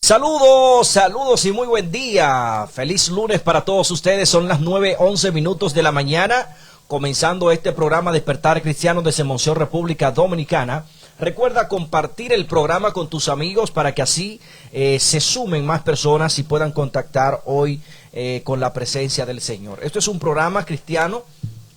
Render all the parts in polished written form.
Saludos, saludos y muy buen día. Feliz lunes para todos ustedes. Son las 9:11 de la mañana, comenzando este programa Despertar Cristiano desde Monción, República Dominicana. Recuerda compartir el programa con tus amigos para que así se sumen más personas y puedan contactar hoy con la presencia del Señor. Esto es un programa cristiano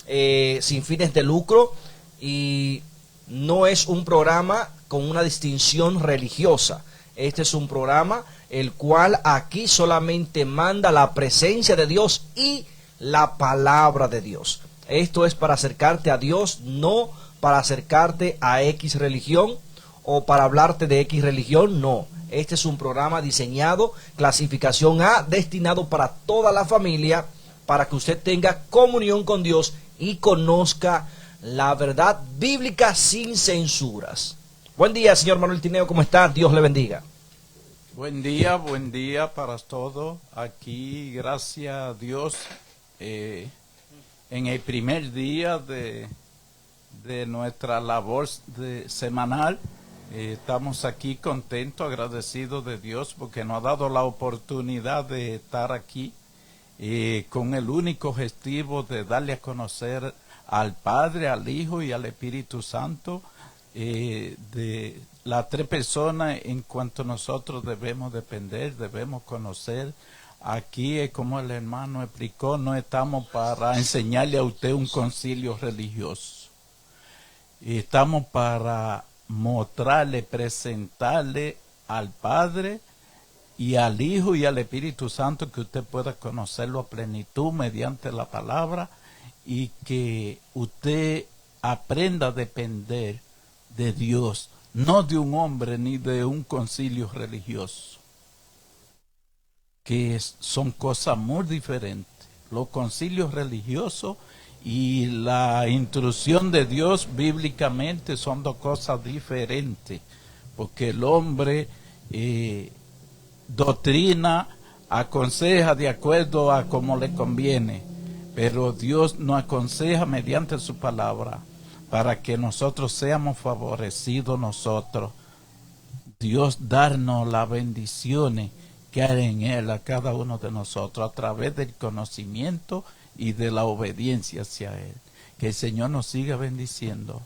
sin fines de lucro y no es un programa con una distinción religiosa. Este es un programa el cual aquí solamente manda la presencia de Dios y la palabra de Dios. Esto es para acercarte a Dios, no para acercarte a X religión o para hablarte de X religión, no. Este es un programa diseñado, clasificación A, destinado para toda la familia, para que usted tenga comunión con Dios y conozca la verdad bíblica sin censuras. Buen día, señor Manuel Tineo, ¿cómo está? Dios le bendiga. Buen día para todos. Aquí, gracias a Dios, en el primer día de nuestra labor semanal, estamos aquí contentos, agradecidos de Dios porque nos ha dado la oportunidad de estar aquí con el único objetivo de darle a conocer al Padre, al Hijo y al Espíritu Santo, de las tres personas en cuanto nosotros debemos depender, debemos conocer. Aquí, como el hermano explicó, no estamos para enseñarle a usted un concilio religioso. Estamos para mostrarle, presentarle al Padre y al Hijo y al Espíritu Santo, que usted pueda conocerlo a plenitud mediante la palabra y que usted aprenda a depender de Dios, no de un hombre ni de un concilio religioso, que son cosas muy diferentes. Los concilios religiosos y la instrucción de Dios bíblicamente son dos cosas diferentes, porque el hombre doctrina, aconseja de acuerdo a como le conviene, pero Dios nos aconseja mediante su palabra para que nosotros seamos favorecidos nosotros. Dios darnos las bendiciones que hay en Él a cada uno de nosotros a través del conocimiento y de la obediencia hacia Él. Que el Señor nos siga bendiciendo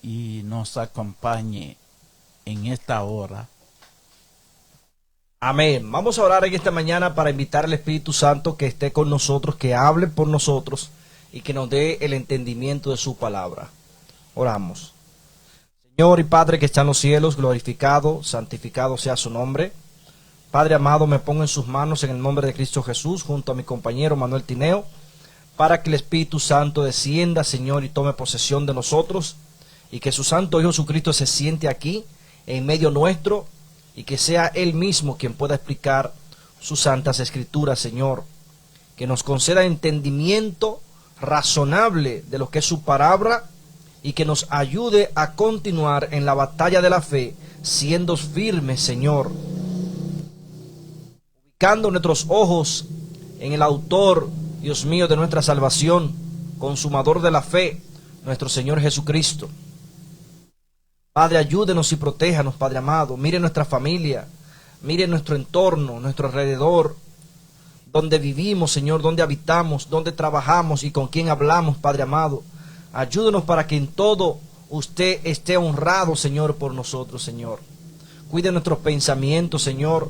y nos acompañe en esta hora. Amén. Vamos a orar en esta mañana para invitar al Espíritu Santo que esté con nosotros, que hable por nosotros y que nos dé el entendimiento de su palabra. Oramos. Señor y Padre que está en los cielos, glorificado, santificado sea su nombre. Padre amado, me pongo en sus manos en el nombre de Cristo Jesús, junto a mi compañero Manuel Tineo, para que el Espíritu Santo descienda, Señor, y tome posesión de nosotros, y que su Santo Hijo Jesucristo se siente aquí, en medio nuestro, y que sea Él mismo quien pueda explicar sus santas escrituras, Señor. Que nos conceda entendimiento razonable de lo que es su palabra, y que nos ayude a continuar en la batalla de la fe, siendo firmes, Señor, ubicando nuestros ojos en el autor, Dios mío, de nuestra salvación, consumador de la fe, nuestro Señor Jesucristo. Padre, ayúdenos y protéjanos, Padre amado. Mire nuestra familia, mire nuestro entorno, nuestro alrededor, donde vivimos, Señor, donde habitamos, donde trabajamos y con quién hablamos, Padre amado. Ayúdenos para que en todo usted esté honrado, Señor, por nosotros, Señor. Cuide nuestros pensamientos, Señor.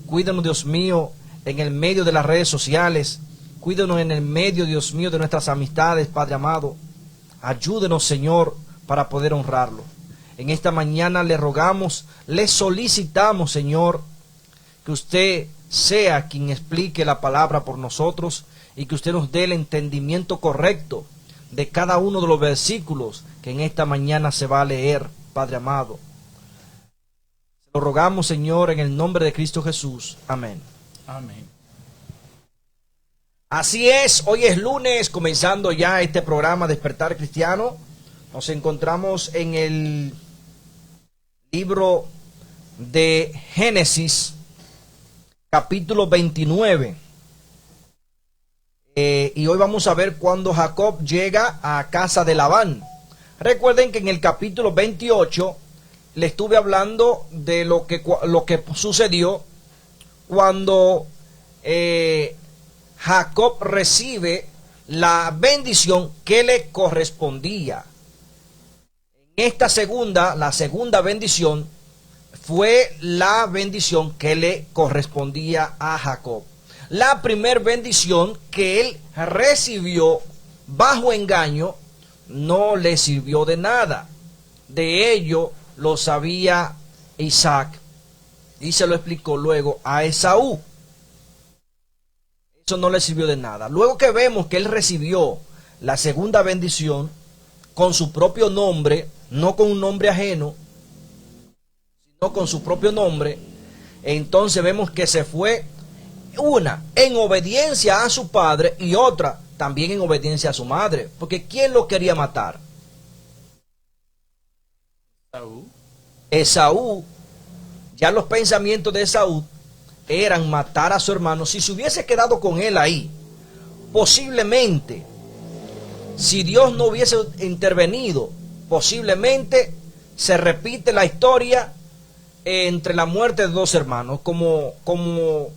Cuídanos, Dios mío, en el medio de las redes sociales. Cuídanos en el medio, Dios mío, de nuestras amistades, Padre amado. Ayúdenos, Señor, para poder honrarlo. En esta mañana le rogamos, le solicitamos, Señor, que usted sea quien explique la palabra por nosotros y que usted nos dé el entendimiento correcto de cada uno de los versículos que en esta mañana se va a leer, Padre amado. Se lo rogamos, Señor, en el nombre de Cristo Jesús. Amén. Amén. Así es, hoy es lunes, comenzando ya este programa Despertar Cristiano. Nos encontramos en el libro de Génesis, capítulo 29. Y hoy vamos a ver cuando Jacob llega a casa de Labán. Recuerden que en el capítulo 28 le estuve hablando de lo que sucedió cuando Jacob recibe la bendición que le correspondía. En esta segunda, la segunda bendición, fue la bendición que le correspondía a Jacob. La primera bendición que él recibió bajo engaño no le sirvió de nada. De ello lo sabía Isaac y se lo explicó luego a Esaú. Eso no le sirvió de nada. Luego que vemos que él recibió la segunda bendición con su propio nombre, no con un nombre ajeno, sino con su propio nombre, entonces vemos que se fue, una en obediencia a su padre y otra también en obediencia a su madre. Porque ¿quién lo quería matar? Esaú. Ya los pensamientos de Esaú eran matar a su hermano. Si se hubiese quedado con él ahí, posiblemente, si Dios no hubiese intervenido, posiblemente se repite la historia entre la muerte de dos hermanos, como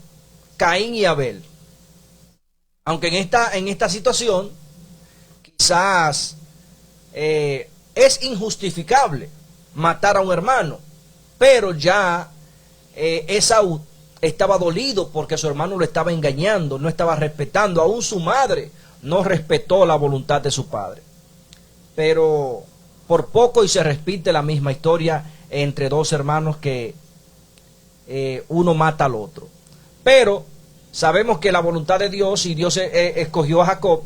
Caín y Abel. Aunque en esta situación quizás es injustificable matar a un hermano, pero ya Esaú estaba dolido porque su hermano lo estaba engañando, no estaba respetando, aún su madre no respetó la voluntad de su padre. Pero por poco y se repite la misma historia entre dos hermanos que uno mata al otro. Pero sabemos que la voluntad de Dios, y Dios escogió a Jacob,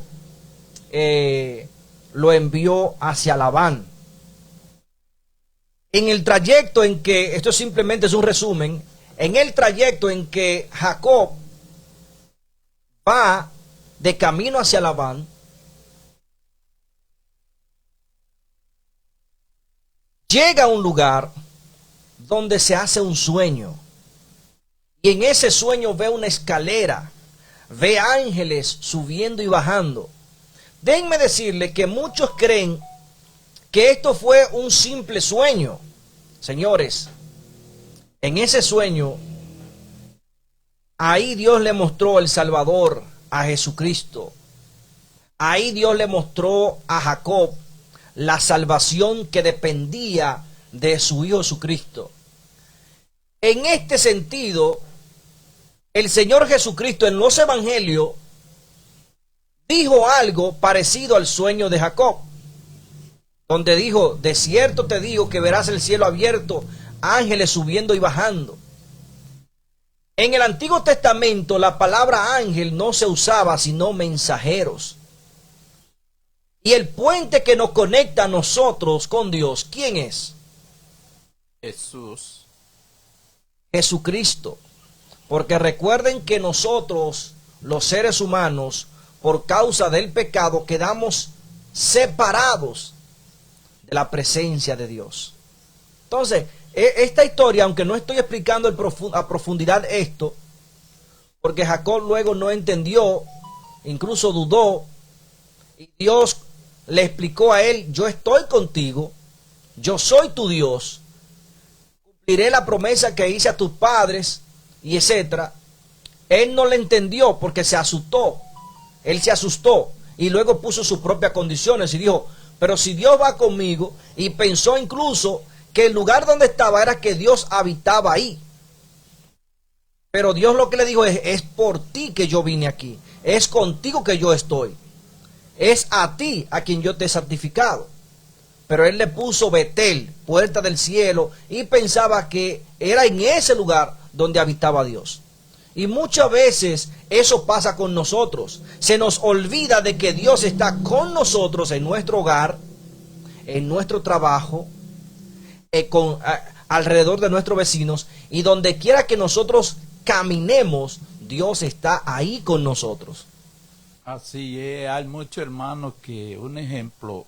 lo envió hacia Labán. En el trayecto en que, esto simplemente es un resumen, en el trayecto en que Jacob va de camino hacia Labán, llega a un lugar donde se hace un sueño. Y en ese sueño ve una escalera, ve ángeles subiendo y bajando. Déjenme decirle que muchos creen que esto fue un simple sueño. Señores, en ese sueño, ahí Dios le mostró el Salvador, a Jesucristo. Ahí Dios le mostró a Jacob la salvación que dependía de su Hijo Jesucristo. En este sentido, el Señor Jesucristo en los evangelios dijo algo parecido al sueño de Jacob, donde dijo: de cierto te digo que verás el cielo abierto, ángeles subiendo y bajando. En el Antiguo Testamento la palabra ángel no se usaba sino mensajeros. Y el puente que nos conecta a nosotros con Dios, ¿quién es? Jesús. Jesucristo. Porque recuerden que nosotros, los seres humanos, por causa del pecado, quedamos separados de la presencia de Dios. Entonces, esta historia, aunque no estoy explicando a profundidad esto, porque Jacob luego no entendió, incluso dudó, y Dios le explicó a él: yo estoy contigo, yo soy tu Dios, cumpliré la promesa que hice a tus padres, y etcétera. Él no le entendió porque se asustó. Él se asustó y luego puso sus propias condiciones y dijo: pero si Dios va conmigo, y pensó incluso que el lugar donde estaba era que Dios habitaba ahí. Pero Dios lo que le dijo es por ti que yo vine aquí, es contigo que yo estoy, es a ti a quien yo te he santificado. Pero él le puso Betel, puerta del cielo, y pensaba que era en ese lugar donde habitaba Dios. Y muchas veces eso pasa con nosotros. Se nos olvida de que Dios está con nosotros en nuestro hogar, en nuestro trabajo, alrededor de nuestros vecinos, y donde quiera que nosotros caminemos, Dios está ahí con nosotros. Así es, hay muchos hermanos que, un ejemplo,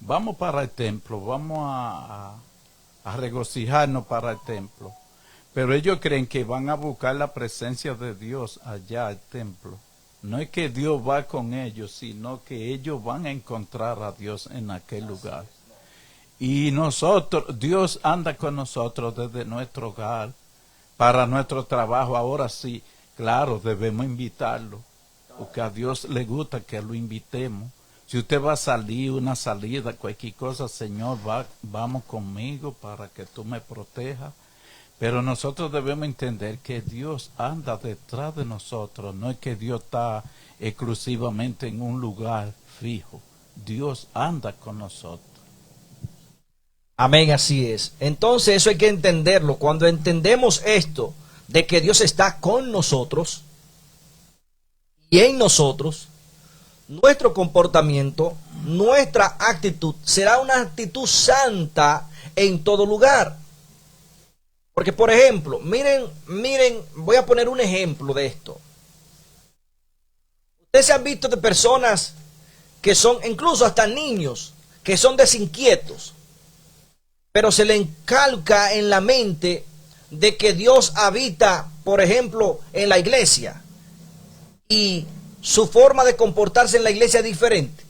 vamos para el templo, vamos a regocijarnos para el templo, pero ellos creen que van a buscar la presencia de Dios allá al templo. No es que Dios va con ellos, sino que ellos van a encontrar a Dios en aquel lugar. Y nosotros, Dios anda con nosotros desde nuestro hogar para nuestro trabajo. Ahora sí, claro, debemos invitarlo, porque a Dios le gusta que lo invitemos. Si usted va a salir, una salida, cualquier cosa, Señor, vamos conmigo para que tú me protejas. Pero nosotros debemos entender que Dios anda detrás de nosotros, no es que Dios está exclusivamente en un lugar fijo. Dios anda con nosotros. Amén, así es. Entonces eso hay que entenderlo. Cuando entendemos esto, de que Dios está con nosotros y en nosotros, nuestro comportamiento, nuestra actitud será una actitud santa en todo lugar. Porque, por ejemplo, miren, voy a poner un ejemplo de esto. Ustedes se han visto de personas que son, incluso hasta niños, que son desinquietos, pero se le encalca en la mente de que Dios habita, por ejemplo, en la iglesia, y su forma de comportarse en la iglesia es diferente.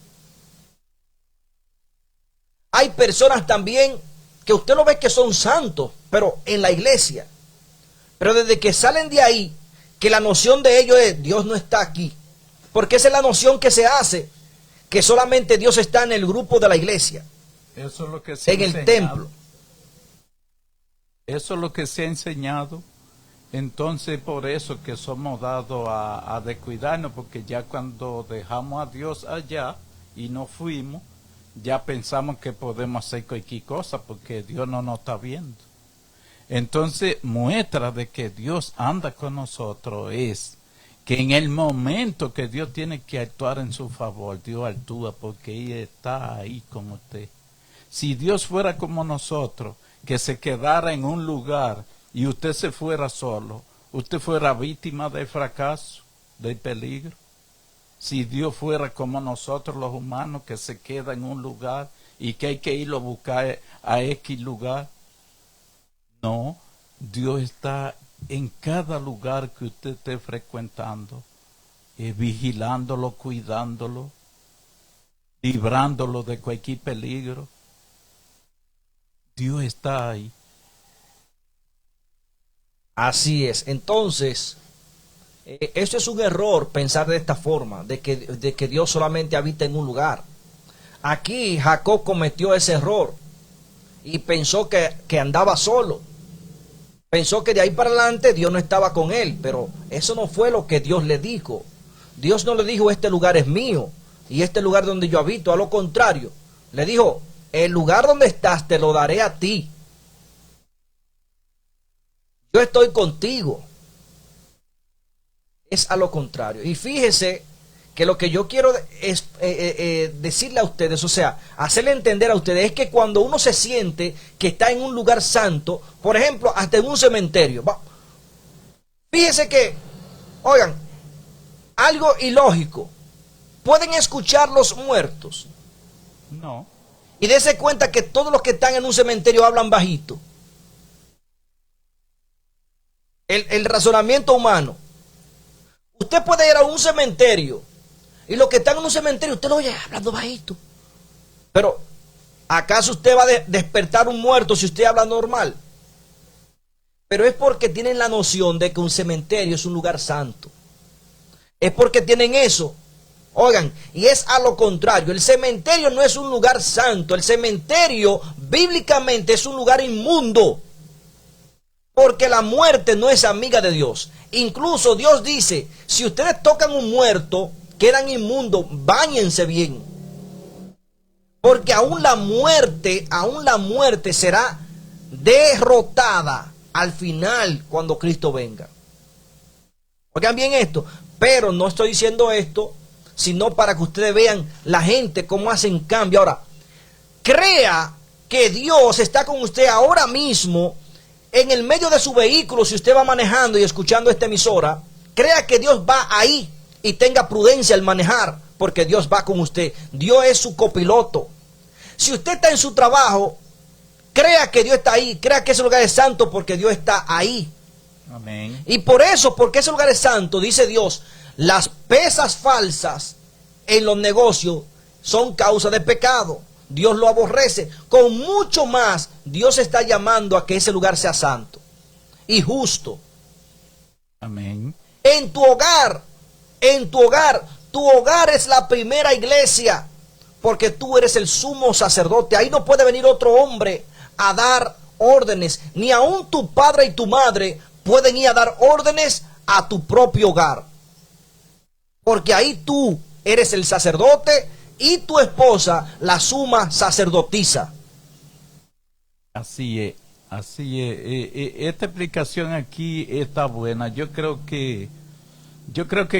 Hay personas también que usted lo ve que son santos, pero en la iglesia, pero desde que salen de ahí, que la noción de ellos es, Dios no está aquí, porque esa es la noción que se hace, que solamente Dios está en el grupo de la iglesia, Eso es lo que se ha en el enseñado. templo. Eso es lo que se ha enseñado. Entonces, por eso que somos dados a descuidarnos, porque ya cuando dejamos a Dios allá y nos fuimos, ya pensamos que podemos hacer cualquier cosa porque Dios no nos está viendo. Entonces, muestra de que Dios anda con nosotros es que en el momento que Dios tiene que actuar en su favor, Dios actúa porque Él está ahí con usted. Si Dios fuera como nosotros, que se quedara en un lugar y usted se fuera solo, usted fuera víctima del fracaso, del peligro. Si Dios fuera como nosotros los humanos, que se queda en un lugar y que hay que irlo a buscar a X lugar. No, Dios está en cada lugar que usted esté frecuentando, vigilándolo, cuidándolo, librándolo de cualquier peligro. Dios está ahí. Así es. Entonces, eso es un error pensar de esta forma, de que Dios solamente habita en un lugar. Aquí Jacob cometió ese error y pensó que andaba solo. Pensó que de ahí para adelante Dios no estaba con él, pero eso no fue lo que Dios le dijo. Dios no le dijo, este lugar es mío y este lugar donde yo habito. A lo contrario, le dijo, el lugar donde estás te lo daré a ti. Yo estoy contigo. Es a lo contrario. Y fíjese que lo que yo quiero es decirle a ustedes, o sea, hacerle entender a ustedes, es que cuando uno se siente que está en un lugar santo, por ejemplo, hasta en un cementerio, fíjese que, oigan, algo ilógico, pueden escuchar los muertos. No. Y dése cuenta que todos los que están en un cementerio hablan bajito. El razonamiento humano. Usted puede ir a un cementerio y los que están en un cementerio, usted lo oye hablando bajito. Pero, ¿acaso usted va a despertar un muerto si usted habla normal? Pero es porque tienen la noción de que un cementerio es un lugar santo. Es porque tienen eso. Oigan, y es a lo contrario, el cementerio no es un lugar santo, el cementerio bíblicamente es un lugar inmundo. Porque la muerte no es amiga de Dios. Incluso Dios dice, si ustedes tocan un muerto, quedan inmundos, báñense bien. Porque aún la muerte será derrotada al final cuando Cristo venga. Oigan bien esto, pero no estoy diciendo esto, sino para que ustedes vean la gente cómo hacen cambio. Ahora, crea que Dios está con usted ahora mismo en el medio de su vehículo. Si usted va manejando y escuchando esta emisora, crea que Dios va ahí y tenga prudencia al manejar, porque Dios va con usted. Dios es su copiloto. Si usted está en su trabajo, crea que Dios está ahí, crea que ese lugar es santo porque Dios está ahí. Amén. Y por eso, porque ese lugar es santo, dice Dios, las pesas falsas en los negocios son causa de pecado. Dios lo aborrece. Con mucho más, Dios está llamando a que ese lugar sea santo. y justo. Amén. En tu hogar, tu hogar es la primera iglesia, porque tú eres el sumo sacerdote. Ahí no puede venir otro hombre a dar órdenes, ni aun tu padre y tu madre pueden ir a dar órdenes a tu propio hogar, porque ahí tú eres el sacerdote y tu esposa la suma sacerdotisa. Así es, así es. Esta explicación aquí está buena. Yo creo que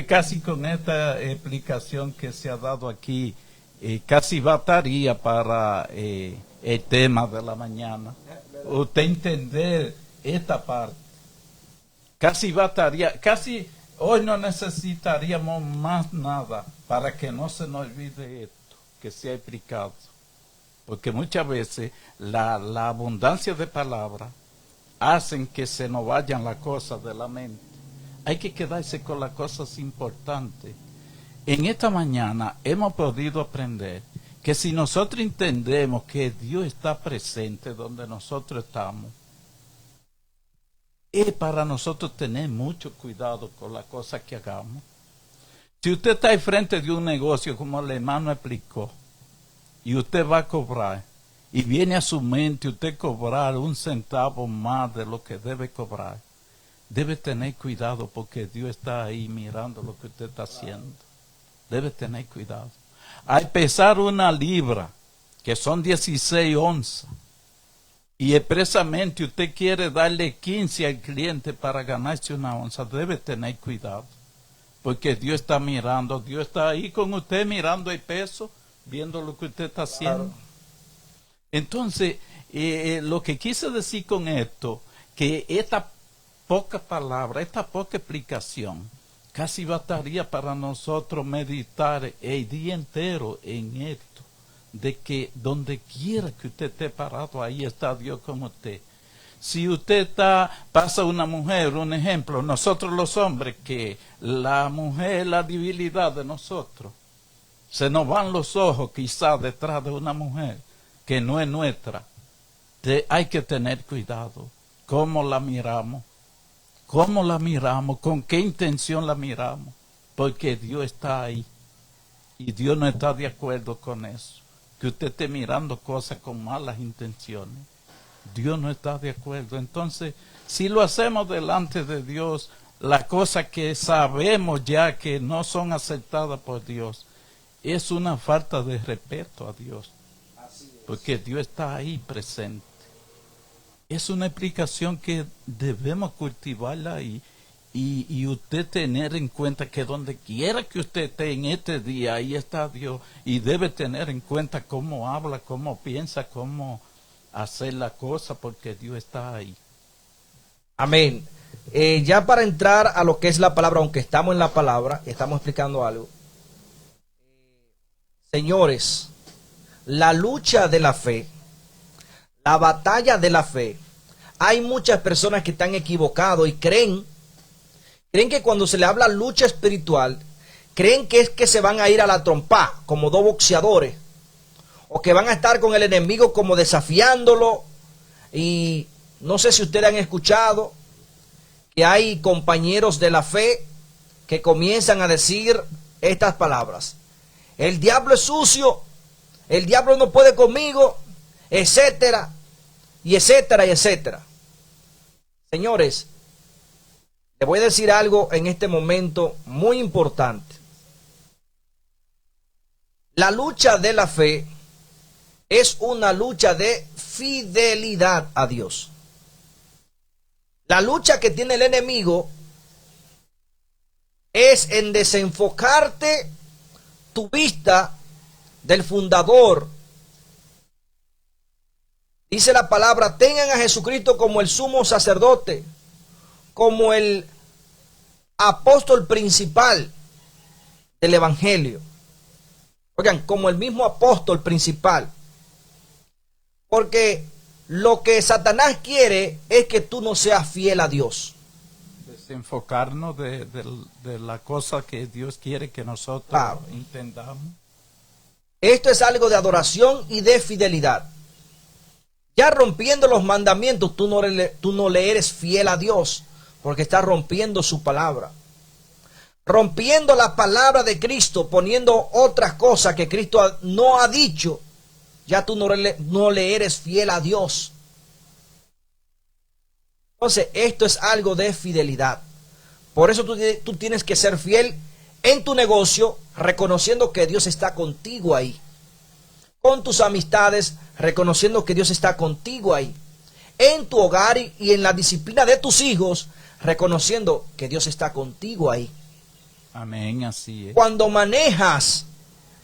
casi con esta explicación que se ha dado aquí, casi bastaría para el tema de la mañana. Usted entender esta parte. Casi bastaría, casi hoy no necesitaríamos más nada para que no se nos olvide esto que se ha explicado. Porque muchas veces la abundancia de palabras hacen que se nos vayan las cosas de la mente. Hay que quedarse con las cosas importantes. En esta mañana hemos podido aprender que si nosotros entendemos que Dios está presente donde nosotros estamos, es para nosotros tener mucho cuidado con las cosas que hagamos. Si usted está al frente de un negocio, como el hermano explicó, y usted va a cobrar, y viene a su mente usted cobrar un centavo más de lo que debe cobrar, debe tener cuidado porque Dios está ahí mirando lo que usted está haciendo. Debe tener cuidado. Al pesar una libra, que son 16 onzas, y expresamente usted quiere darle 15 al cliente para ganarse una onza, debe tener cuidado. Porque Dios está mirando, Dios está ahí con usted mirando el peso, viendo lo que usted está haciendo. Claro. Entonces, lo que quise decir con esto, que esta poca palabra, esta poca explicación, casi bastaría para nosotros meditar el día entero en esto, de que donde quiera que usted esté parado, ahí está Dios con usted. Si usted pasa una mujer, un ejemplo, nosotros los hombres, que la mujer es la debilidad de nosotros, se nos van los ojos quizás detrás de una mujer que no es nuestra. Hay que tener cuidado, cómo la miramos, con qué intención la miramos, porque Dios está ahí y Dios no está de acuerdo con eso. Que usted esté mirando cosas con malas intenciones, Dios no está de acuerdo. Entonces, si lo hacemos delante de Dios, las cosas que sabemos ya que no son aceptadas por Dios, es una falta de respeto a Dios, porque Dios está ahí presente. Es una explicación que debemos cultivarla ahí. Y usted tener en cuenta que donde quiera que usted esté en este día, ahí está Dios. Y debe tener en cuenta cómo habla, cómo piensa, cómo hacer la cosa, porque Dios está ahí. Amén. Ya para entrar a lo que es la palabra, aunque estamos en la palabra, estamos explicando algo. Señores, la lucha de la fe, la batalla de la fe, hay muchas personas que están equivocados y creen que cuando se le habla lucha espiritual, creen que es que se van a ir a la trompa como dos boxeadores, o que van a estar con el enemigo como desafiándolo. Y no sé si ustedes han escuchado que hay compañeros de la fe que comienzan a decir estas palabras: el diablo es sucio, el diablo no puede conmigo, etcétera, y etcétera, y etcétera. Señores, le voy a decir algo en este momento muy importante. La lucha de la fe es una lucha de fidelidad a Dios. La lucha que tiene el enemigo es en desenfocarte tu vista del fundador. Dice la palabra: tengan a Jesucristo como el sumo sacerdote, como el apóstol principal del evangelio. Oigan, como el mismo apóstol principal. Porque lo que Satanás quiere es que tú no seas fiel a Dios. Desenfocarnos de la cosa que Dios quiere que nosotros entendamos. Esto es algo de adoración y de fidelidad. Ya rompiendo los mandamientos, tú no le eres fiel a Dios, porque estás rompiendo su palabra. Rompiendo la palabra de Cristo, poniendo otras cosas que Cristo no ha dicho, ya tú no le eres fiel a Dios. Entonces, esto es algo de fidelidad. Por eso tú tienes que ser fiel en tu negocio, reconociendo que Dios está contigo ahí. Con tus amistades, reconociendo que Dios está contigo ahí. En tu hogar y en la disciplina de tus hijos, reconociendo que Dios está contigo ahí. Amén, así es. Cuando manejas,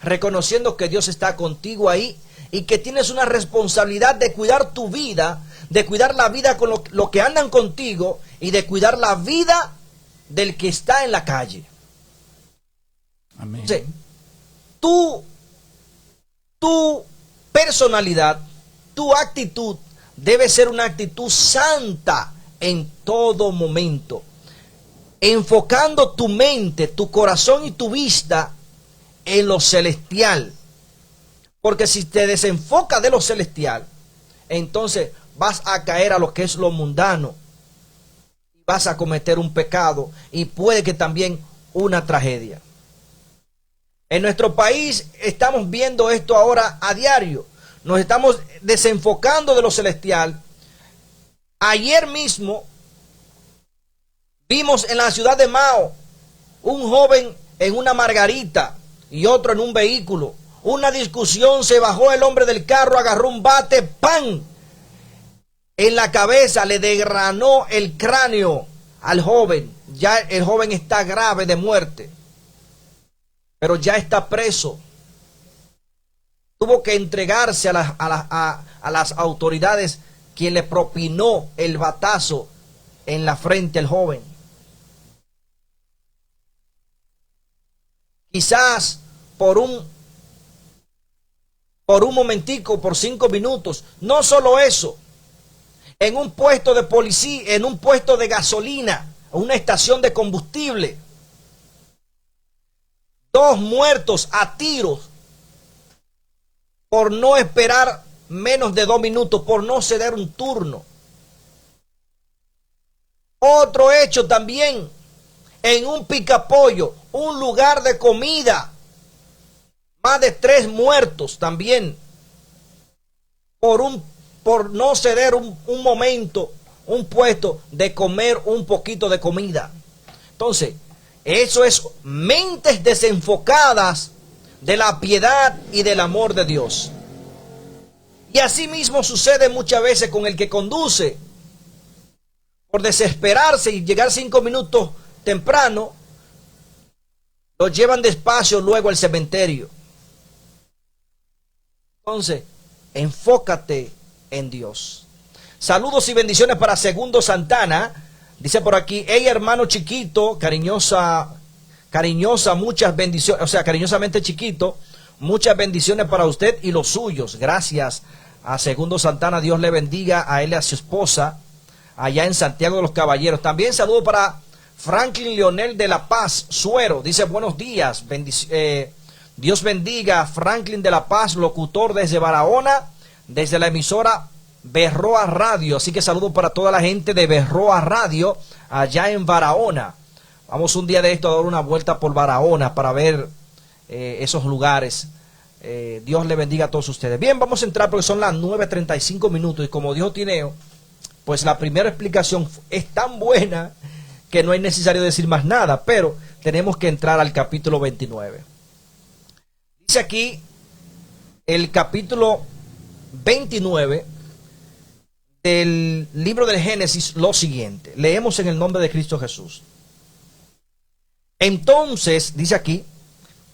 reconociendo que Dios está contigo ahí y que tienes una responsabilidad de cuidar tu vida, de cuidar la vida con lo que andan contigo y de cuidar la vida del que está en la calle. Amén. Entonces, tu personalidad, tu actitud debe ser una actitud santa en todo momento, enfocando tu mente, tu corazón y tu vista en lo celestial. Porque si te desenfocas de lo celestial, entonces vas a caer a lo que es lo mundano. Vas a cometer un pecado y puede que también una tragedia. En nuestro país estamos viendo esto ahora a diario. Nos estamos desenfocando de lo celestial. Ayer mismo vimos en la ciudad de Mao un joven en una margarita y otro en un vehículo. Una discusión, se bajó el hombre del carro, agarró un bate, ¡pam! En la cabeza, le desgranó el cráneo al joven. Ya el joven está grave de muerte, pero ya está preso. Tuvo que entregarse a las autoridades, quien le propinó el batazo en la frente al joven. Quizás por un momentico, por 5 minutos. No solo eso, en un puesto de policía, en un puesto de gasolina, una estación de combustible, 2 muertos a tiros por no esperar menos de 2 minutos, por no ceder un turno. Otro hecho también, en un picapollo, un lugar de comida, más de 3 muertos también por no ceder un momento, un puesto de comer un poquito de comida. Entonces, eso es mentes desenfocadas de la piedad y del amor de Dios. Y así mismo sucede muchas veces con el que conduce. Por desesperarse y llegar 5 minutos temprano, lo llevan despacio luego al cementerio. Entonces, enfócate en Dios. Saludos y bendiciones para Segundo Santana. Dice por aquí: hey hermano chiquito, cariñosa, muchas bendiciones, o sea, cariñosamente chiquito, muchas bendiciones para usted y los suyos. Gracias a Segundo Santana, Dios le bendiga a él y a su esposa allá en Santiago de los Caballeros. También saludo para Franklin Leonel de La Paz, Suero. Dice buenos días, Dios bendiga a Franklin de La Paz, locutor desde Barahona, desde la emisora Berroa Radio. Así que saludo para toda la gente de Berroa Radio allá en Barahona. Vamos un día de esto a dar una vuelta por Barahona para ver esos lugares. Dios le bendiga a todos ustedes. Bien, vamos a entrar porque son las 9:35 minutos y como dijo Tineo, pues la primera explicación es tan buena que no es necesario decir más nada, pero tenemos que entrar al capítulo 29. Dice aquí el capítulo 29 del libro del Génesis lo siguiente. Leemos en el nombre de Cristo Jesús. Entonces, dice aquí,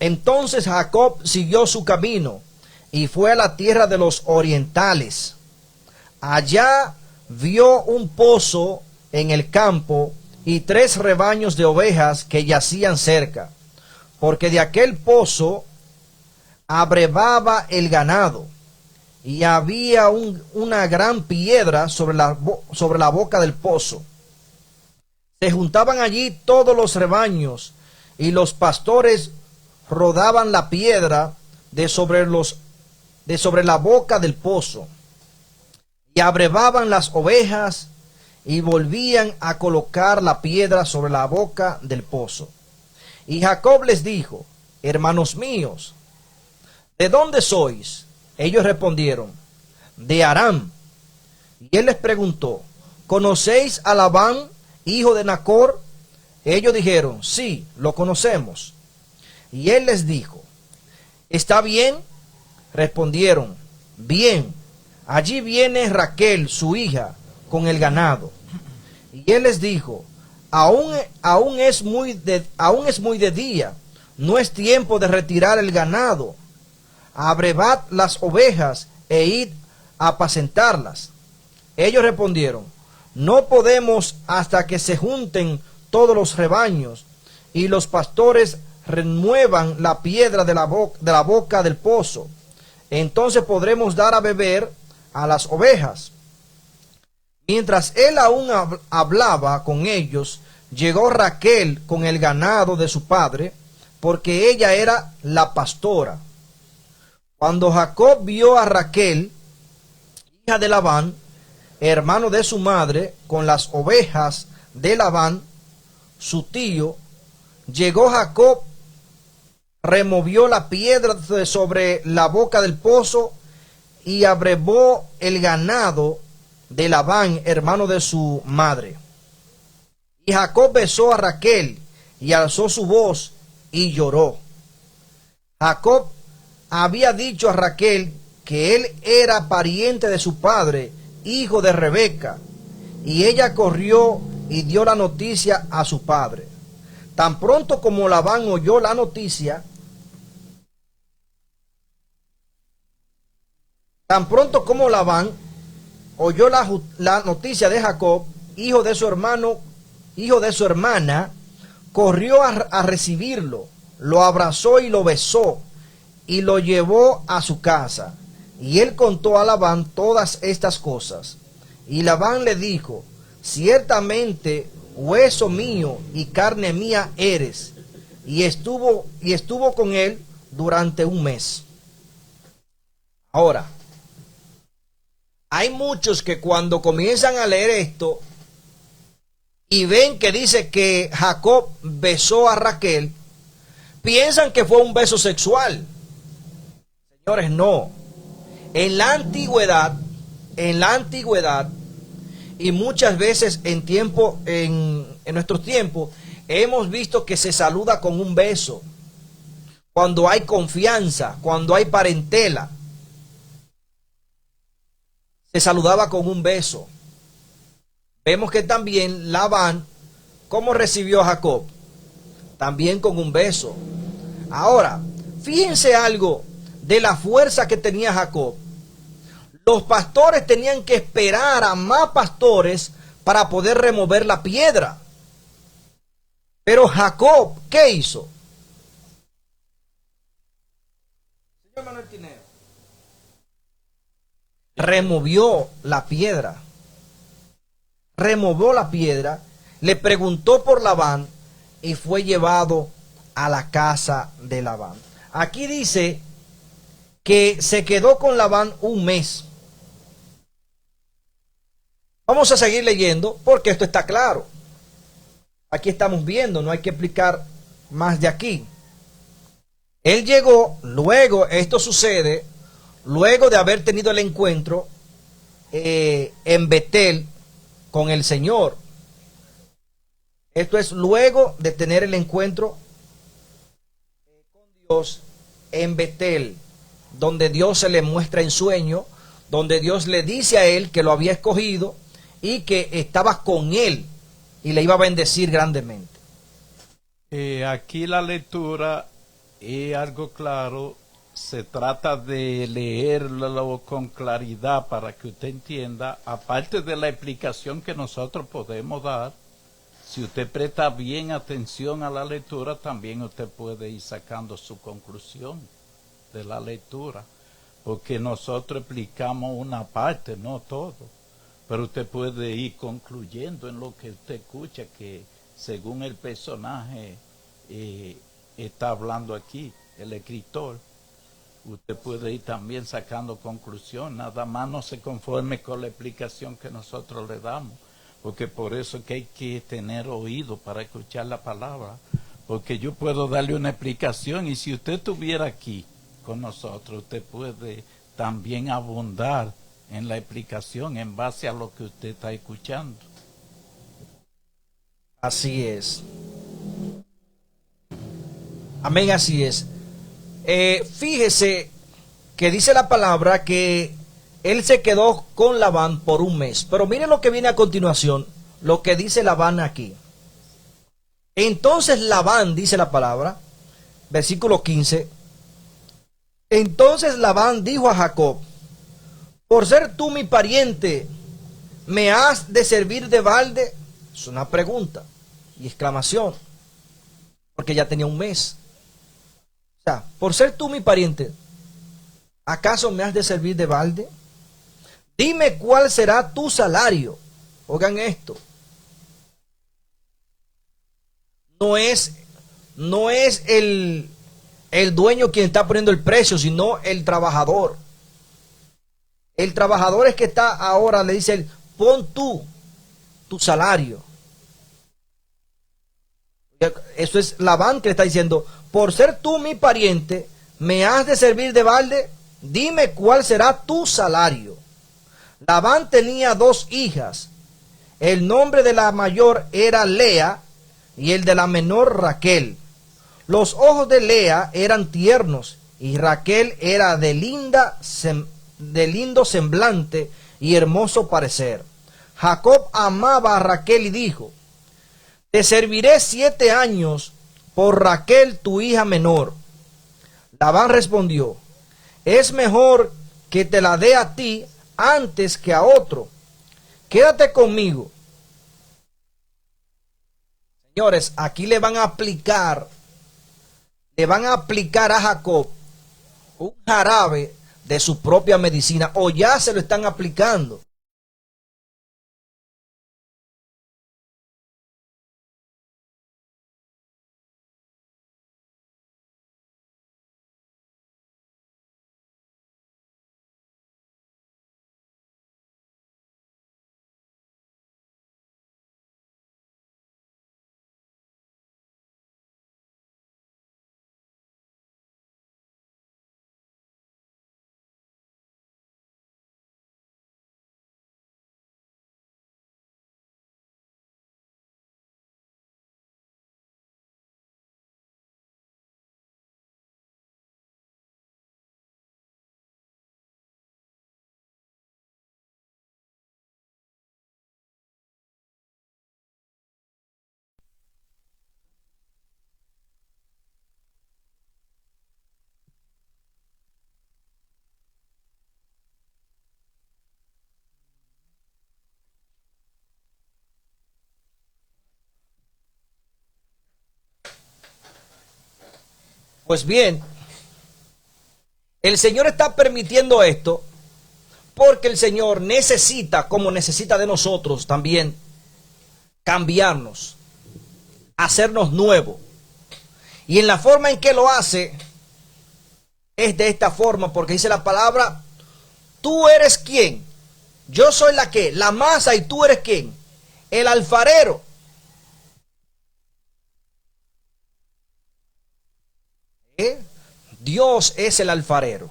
entonces Jacob siguió su camino y fue a la tierra de los orientales. Allá vio un pozo en el campo y 3 rebaños de ovejas que yacían cerca, porque de aquel pozo abrevaba el ganado, y había una gran piedra sobre la boca del pozo. Se juntaban allí todos los rebaños, y los pastores rodaban la piedra de sobre la boca del pozo. y abrevaban las ovejas y volvían a colocar la piedra sobre la boca del pozo. Y Jacob les dijo: hermanos míos, ¿de dónde sois? Ellos respondieron: de Aram. Y él les preguntó: ¿conocéis a Labán, hijo de Nacor? Ellos dijeron: sí, lo conocemos. Y él les dijo: ¿está bien? Respondieron: bien. Allí viene Raquel, su hija, con el ganado. Y él les dijo: aún es muy de día, no es tiempo de retirar el ganado. Abrevad las ovejas e id a apacentarlas. Ellos respondieron: no podemos hasta que se junten todos los rebaños y los pastores remuevan la piedra de la boca del pozo. Entonces podremos dar a beber a las ovejas. Mientras él aún hablaba con ellos, llegó Raquel con el ganado de su padre, porque ella era la pastora. Cuando Jacob vio a Raquel, hija de Labán, hermano de su madre, con las ovejas de Labán, su tío, llegó Jacob, removió la piedra de sobre la boca del pozo y abrevó el ganado de Labán, hermano de su madre. Y Jacob besó a Raquel y alzó su voz y lloró. Jacob había dicho a Raquel que él era pariente de su padre, hijo de Rebeca, y ella corrió y dio la noticia a su padre. Tan pronto como Labán oyó la noticia, la noticia de Jacob, hijo de su hermana, corrió a recibirlo, lo abrazó y lo besó, y lo llevó a su casa. Y él contó a Labán todas estas cosas. Y Labán le dijo: ciertamente hueso mío y carne mía eres. Y estuvo con él durante un mes. Ahora, hay muchos que cuando comienzan a leer esto y ven que dice que Jacob besó a Raquel, piensan que fue un beso sexual. Señores, no. En la antigüedad, y muchas veces en nuestros tiempos, hemos visto que se saluda con un beso. Cuando hay confianza, cuando hay parentela, se saludaba con un beso. Vemos que también Labán, ¿cómo recibió a Jacob? También con un beso. Ahora, fíjense algo de la fuerza que tenía Jacob. Los pastores tenían que esperar a más pastores para poder remover la piedra. Pero Jacob, ¿qué hizo? Señor Manuel Tineo. Removió la piedra. Removió la piedra, le preguntó por Labán y fue llevado a la casa de Labán. Aquí dice que se quedó con Labán un mes. Vamos a seguir leyendo porque esto está claro. Aquí estamos viendo, no hay que explicar más de aquí. Él llegó, esto sucede, luego de haber tenido el encuentro en Betel con el Señor. Esto es luego de tener el encuentro con Dios en Betel, donde Dios se le muestra en sueño, donde Dios le dice a él que lo había escogido y que estaba con él y le iba a bendecir grandemente. Aquí la lectura es algo claro. Se trata de leerlo con claridad para que usted entienda, aparte de la explicación que nosotros podemos dar. Si usted presta bien atención a la lectura, también usted puede ir sacando su conclusión de la lectura, porque nosotros explicamos una parte, no todo, pero usted puede ir concluyendo en lo que usted escucha, que según el personaje está hablando aquí, el escritor. usted puede ir también sacando conclusión. Nada más no se conforme con la explicación que nosotros le damos, porque por eso es que hay que tener oído para escuchar la palabra, porque yo puedo darle una explicación y si usted estuviera aquí con nosotros, usted puede también abundar en la explicación en base a lo que usted está escuchando. Así es. Amén, así es. Fíjese que dice la palabra que él se quedó con Labán por un mes. Pero mire lo que viene a continuación, lo que dice Labán aquí. Entonces Labán, dice la palabra, versículo 15. Entonces Labán dijo a Jacob: por ser tú mi pariente, ¿me has de servir de balde? Es una pregunta y exclamación, porque ya tenía un mes. O sea, por ser tú mi pariente, ¿acaso me has de servir de balde? Dime cuál será tu salario. Oigan esto. No es el dueño quien está poniendo el precio, sino el trabajador. El trabajador es que está ahora, le dice él: pon tú tu salario. Eso es Labán que le está diciendo: por ser tú mi pariente, ¿me has de servir de balde? Dime cuál será tu salario. Labán tenía 2 hijas. El nombre de la mayor era Lea y el de la menor Raquel. Los ojos de Lea eran tiernos y Raquel era de lindo semblante y hermoso parecer. Jacob amaba a Raquel y dijo: te serviré 7 años por Raquel tu hija menor. Labán respondió: es mejor que te la dé a ti antes que a otro. Quédate conmigo. Señores, aquí le van a aplicar a Jacob un jarabe de su propia medicina, o ya se lo están aplicando. Pues bien, el Señor está permitiendo esto porque el Señor necesita, como necesita de nosotros también, cambiarnos, hacernos nuevos. Y en la forma en que lo hace es de esta forma, porque dice la palabra: tú eres quién, yo soy la masa, y tú eres quién, el alfarero. Dios es el alfarero.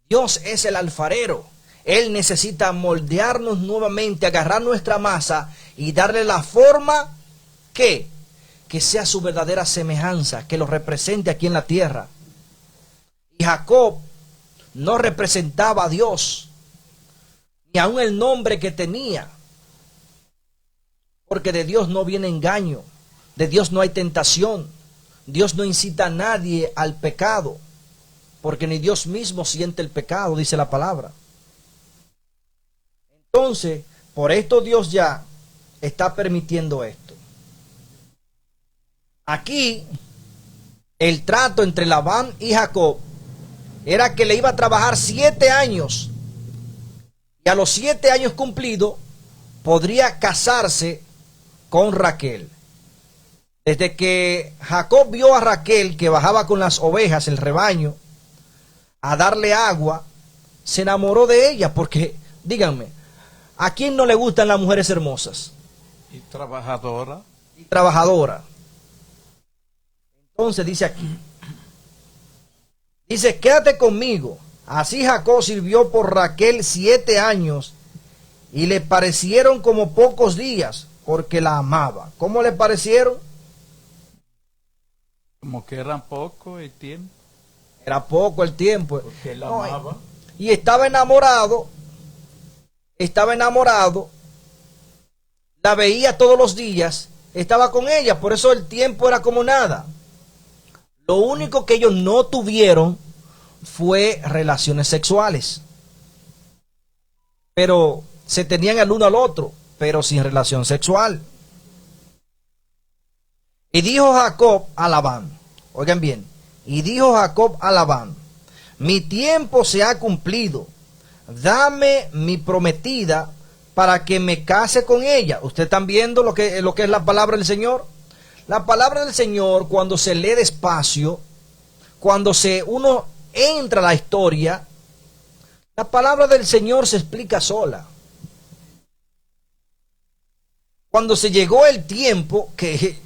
Dios es el alfarero. Él necesita moldearnos nuevamente, agarrar nuestra masa y darle la forma que sea su verdadera semejanza, que lo represente aquí en la tierra. Y Jacob no representaba a Dios, ni aun el nombre que tenía, porque de Dios no viene engaño, de Dios no hay tentación. Dios no incita a nadie al pecado, porque ni Dios mismo siente el pecado, dice la palabra. Entonces, por esto Dios ya está permitiendo esto. Aquí, el trato entre Labán y Jacob era que le iba a trabajar 7 años, y a los 7 años cumplidos podría casarse con Raquel. Desde que Jacob vio a Raquel que bajaba con las ovejas, el rebaño, a darle agua, se enamoró de ella, porque, díganme, ¿a quién no le gustan las mujeres hermosas? Y trabajadora. Y trabajadora. Entonces dice aquí, dice, quédate conmigo. Así Jacob sirvió por Raquel 7 años y le parecieron como pocos días, porque la amaba. ¿Cómo le parecieron? Como que eran poco el tiempo. Era poco el tiempo. Porque la No, amaba. y estaba enamorado, la veía todos los días, estaba con ella, por eso el tiempo era como nada. Lo único que ellos no tuvieron fue relaciones sexuales. Pero se tenían el uno al otro, pero sin relación sexual. Y dijo Jacob a Labán, oigan bien, y dijo Jacob a Labán, mi tiempo se ha cumplido, dame mi prometida para que me case con ella. ¿Ustedes están viendo lo que es la palabra del Señor? La palabra del Señor, cuando se lee despacio, cuando uno entra a la historia, la palabra del Señor se explica sola. Cuando se llegó el tiempo que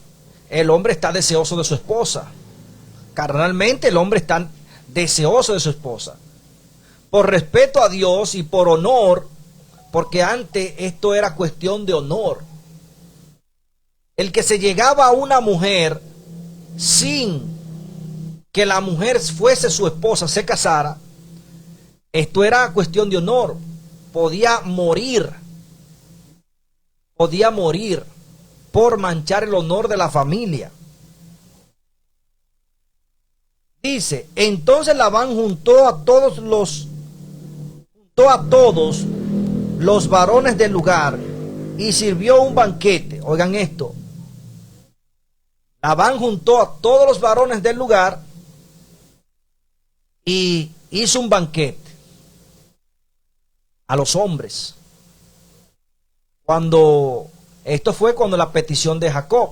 el hombre está deseoso de su esposa, carnalmente el hombre está deseoso de su esposa, por respeto a Dios y por honor, porque antes esto era cuestión de honor. El que se llegaba a una mujer sin que la mujer fuese su esposa, se casara, esto era cuestión de honor. Podía morir por manchar el honor de la familia. Dice, entonces Labán juntó a todos los varones del lugar y sirvió un banquete. Oigan esto. Labán juntó a todos los varones del lugar y hizo un banquete a los hombres. Esto fue cuando la petición de Jacob.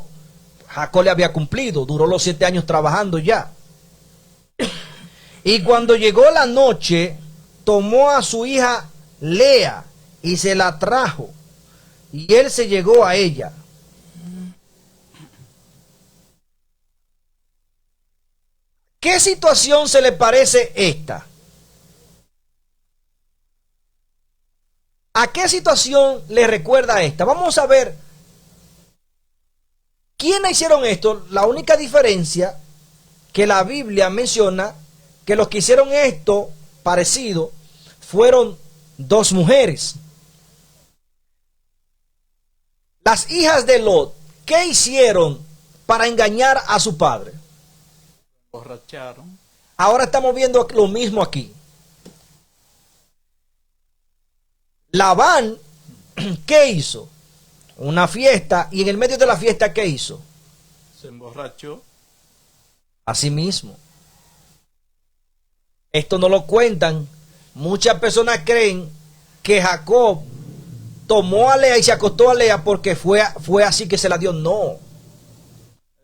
Jacob le había cumplido, duró los 7 años trabajando ya. Y cuando llegó la noche, tomó a su hija Lea y se la trajo, y él se llegó a ella. ¿Qué situación se le parece esta? ¿A qué situación le recuerda esta? Vamos a ver quiénes hicieron esto. La única diferencia que la Biblia menciona que los que hicieron esto parecido fueron 2 mujeres. Las hijas de Lot, ¿qué hicieron para engañar a su padre? Borracharon. Ahora estamos viendo lo mismo aquí. Labán, ¿qué hizo? Una fiesta, y en el medio de la fiesta, ¿qué hizo? Se emborrachó. Así mismo. Esto no lo cuentan. Muchas personas creen que Jacob tomó a Lea y se acostó a Lea porque fue así que se la dio. No.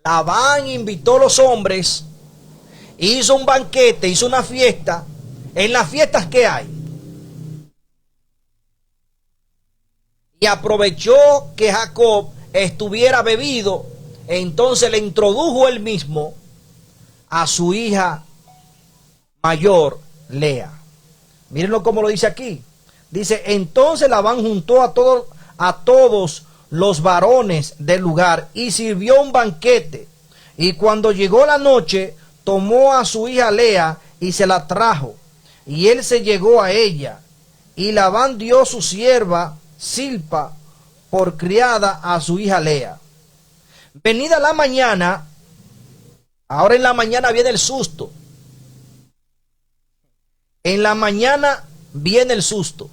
Labán invitó a los hombres, hizo un banquete, hizo una fiesta. En las fiestas, ¿qué hay? Y aprovechó que Jacob estuviera bebido, entonces le introdujo él mismo a su hija mayor, Lea. Mírenlo como lo dice aquí. Dice, entonces Labán juntó a todos los varones del lugar y sirvió un banquete. Y cuando llegó la noche, tomó a su hija Lea y se la trajo. Y él se llegó a ella. Y Labán dio su sierva Silpa por criada a su hija Lea. Venida la mañana, ahora en la mañana viene el susto. En la mañana viene el susto.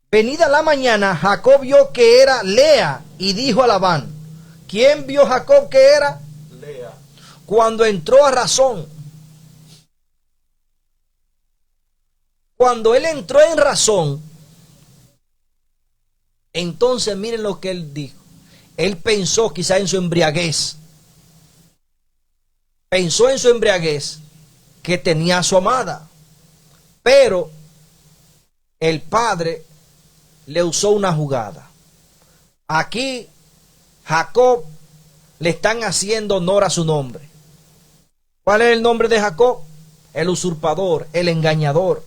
Venida la mañana, Jacob vio que era Lea y dijo a Labán, ¿quién vio Jacob que era? Lea. Cuando entró a razón. Cuando él entró en razón, entonces miren lo que él dijo. Él pensó quizá en su embriaguez. Pensó en su embriaguez que tenía a su amada. Pero el padre le usó una jugada. Aquí Jacob le están haciendo honor a su nombre. ¿Cuál es el nombre de Jacob? El usurpador, el engañador.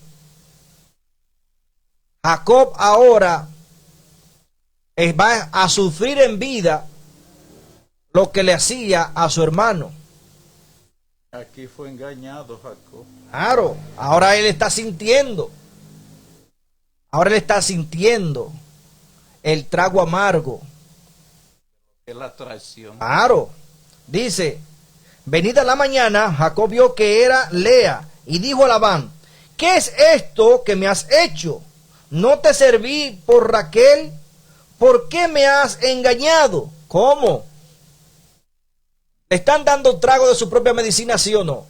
Jacob ahora va a sufrir en vida lo que le hacía a su hermano. Aquí fue engañado Jacob. Claro, ahora él está sintiendo. Ahora él está sintiendo el trago amargo. Es la traición. Claro, dice, venida la mañana, Jacob vio que era Lea y dijo a Labán, ¿qué es esto que me has hecho? ¿No te serví por Raquel? ¿Por qué me has engañado? ¿Cómo? ¿Le están dando trago de su propia medicina, sí o no?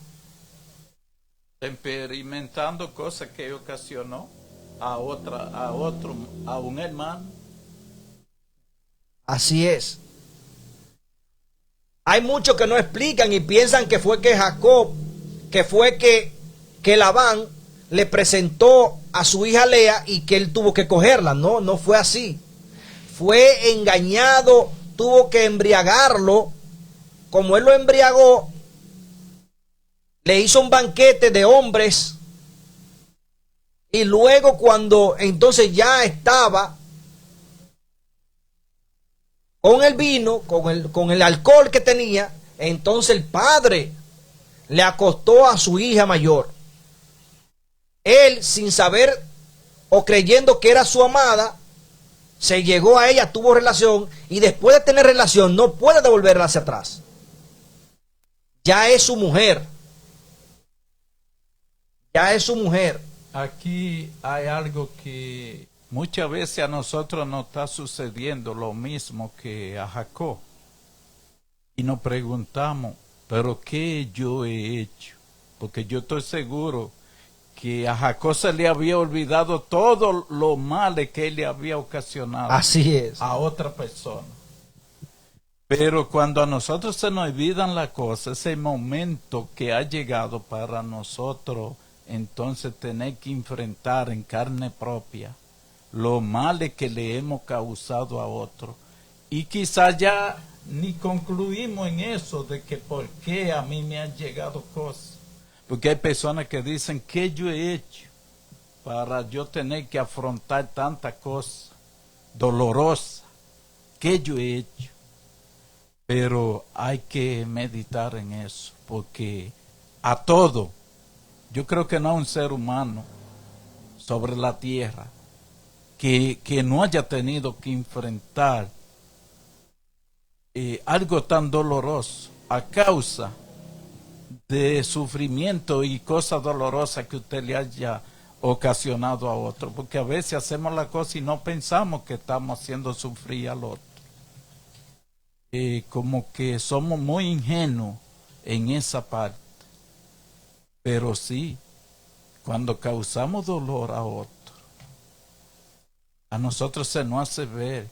Experimentando cosas que ocasionó a un hermano. Así es. Hay muchos que no explican y piensan que fue que Jacob, que Labán le presentó a su hija Lea y que él tuvo que cogerla. No, no fue así. Fue engañado, tuvo que embriagarlo. Como él lo embriagó, le hizo un banquete de hombres. Y luego cuando entonces ya estaba con el vino, con el alcohol que tenía, entonces el padre le acostó a su hija mayor. Él, sin saber o creyendo que era su amada, se llegó a ella, tuvo relación, y después de tener relación no puede devolverla hacia atrás. Ya es su mujer. Ya es su mujer. Aquí hay algo que muchas veces a nosotros nos está sucediendo lo mismo que a Jacob. Y nos preguntamos, ¿pero qué yo he hecho? Porque yo estoy seguro que a Jacob se le había olvidado todo lo malo que él le había ocasionado. Así es. A otra persona. Pero cuando a nosotros se nos olvidan las cosas, ese momento que ha llegado para nosotros, entonces tener que enfrentar en carne propia lo mal que le hemos causado a otro. Y quizás ya ni concluimos en eso de que por qué a mí me han llegado cosas. Porque hay personas que dicen, ¿qué yo he hecho para yo tener que afrontar tantas cosas dolorosas? ¿Qué yo he hecho? Pero hay que meditar en eso, porque a todo, yo creo que no hay un ser humano sobre la tierra que no haya tenido que enfrentar algo tan doloroso a causa de sufrimiento y cosas dolorosas que usted le haya ocasionado a otro, porque a veces hacemos la cosa y no pensamos que estamos haciendo sufrir al otro. Como que somos muy ingenuos en esa parte, pero sí, cuando causamos dolor a otro, a nosotros se nos hace ver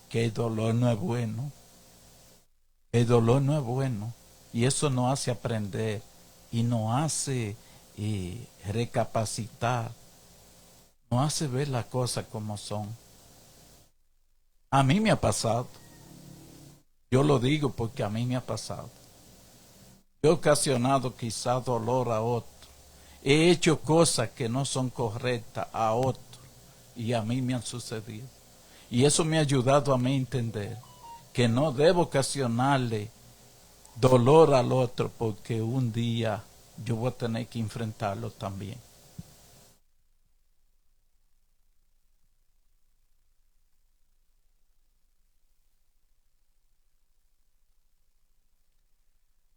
que el dolor no es bueno. El dolor no es bueno. Y eso nos hace aprender y nos hace recapacitar. Nos hace ver las cosas como son. A mí me ha pasado. Yo lo digo porque a mí me ha pasado. Yo he ocasionado quizá dolor a otro. He hecho cosas que no son correctas a otro. Y a mí me han sucedido. Y eso me ha ayudado a mí a entender que no debo ocasionarle dolor al otro, porque un día yo voy a tener que enfrentarlo también.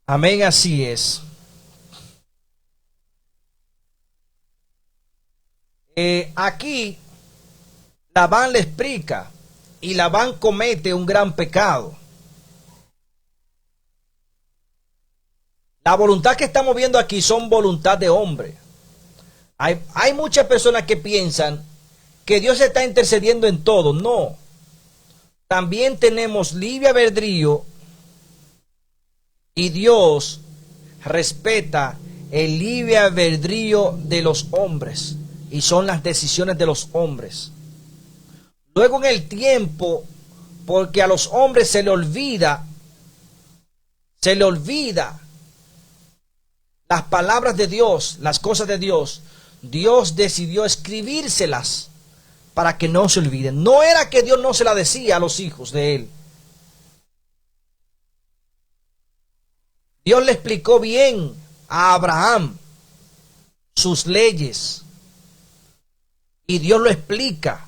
Amén, así es. Aquí Labán le explica y Labán comete un gran pecado. La voluntad que estamos viendo aquí son voluntad de hombre. Hay muchas personas que piensan que Dios está intercediendo en todo. No. También tenemos libre albedrío y Dios respeta el libre albedrío de los hombres y son las decisiones de los hombres. Luego en el tiempo, porque a los hombres se le olvida las palabras de Dios, las cosas de Dios, Dios decidió escribírselas para que no se olviden. No era que Dios no se la decía a los hijos de él. Dios le explicó bien a Abraham sus leyes. Y Dios lo explica,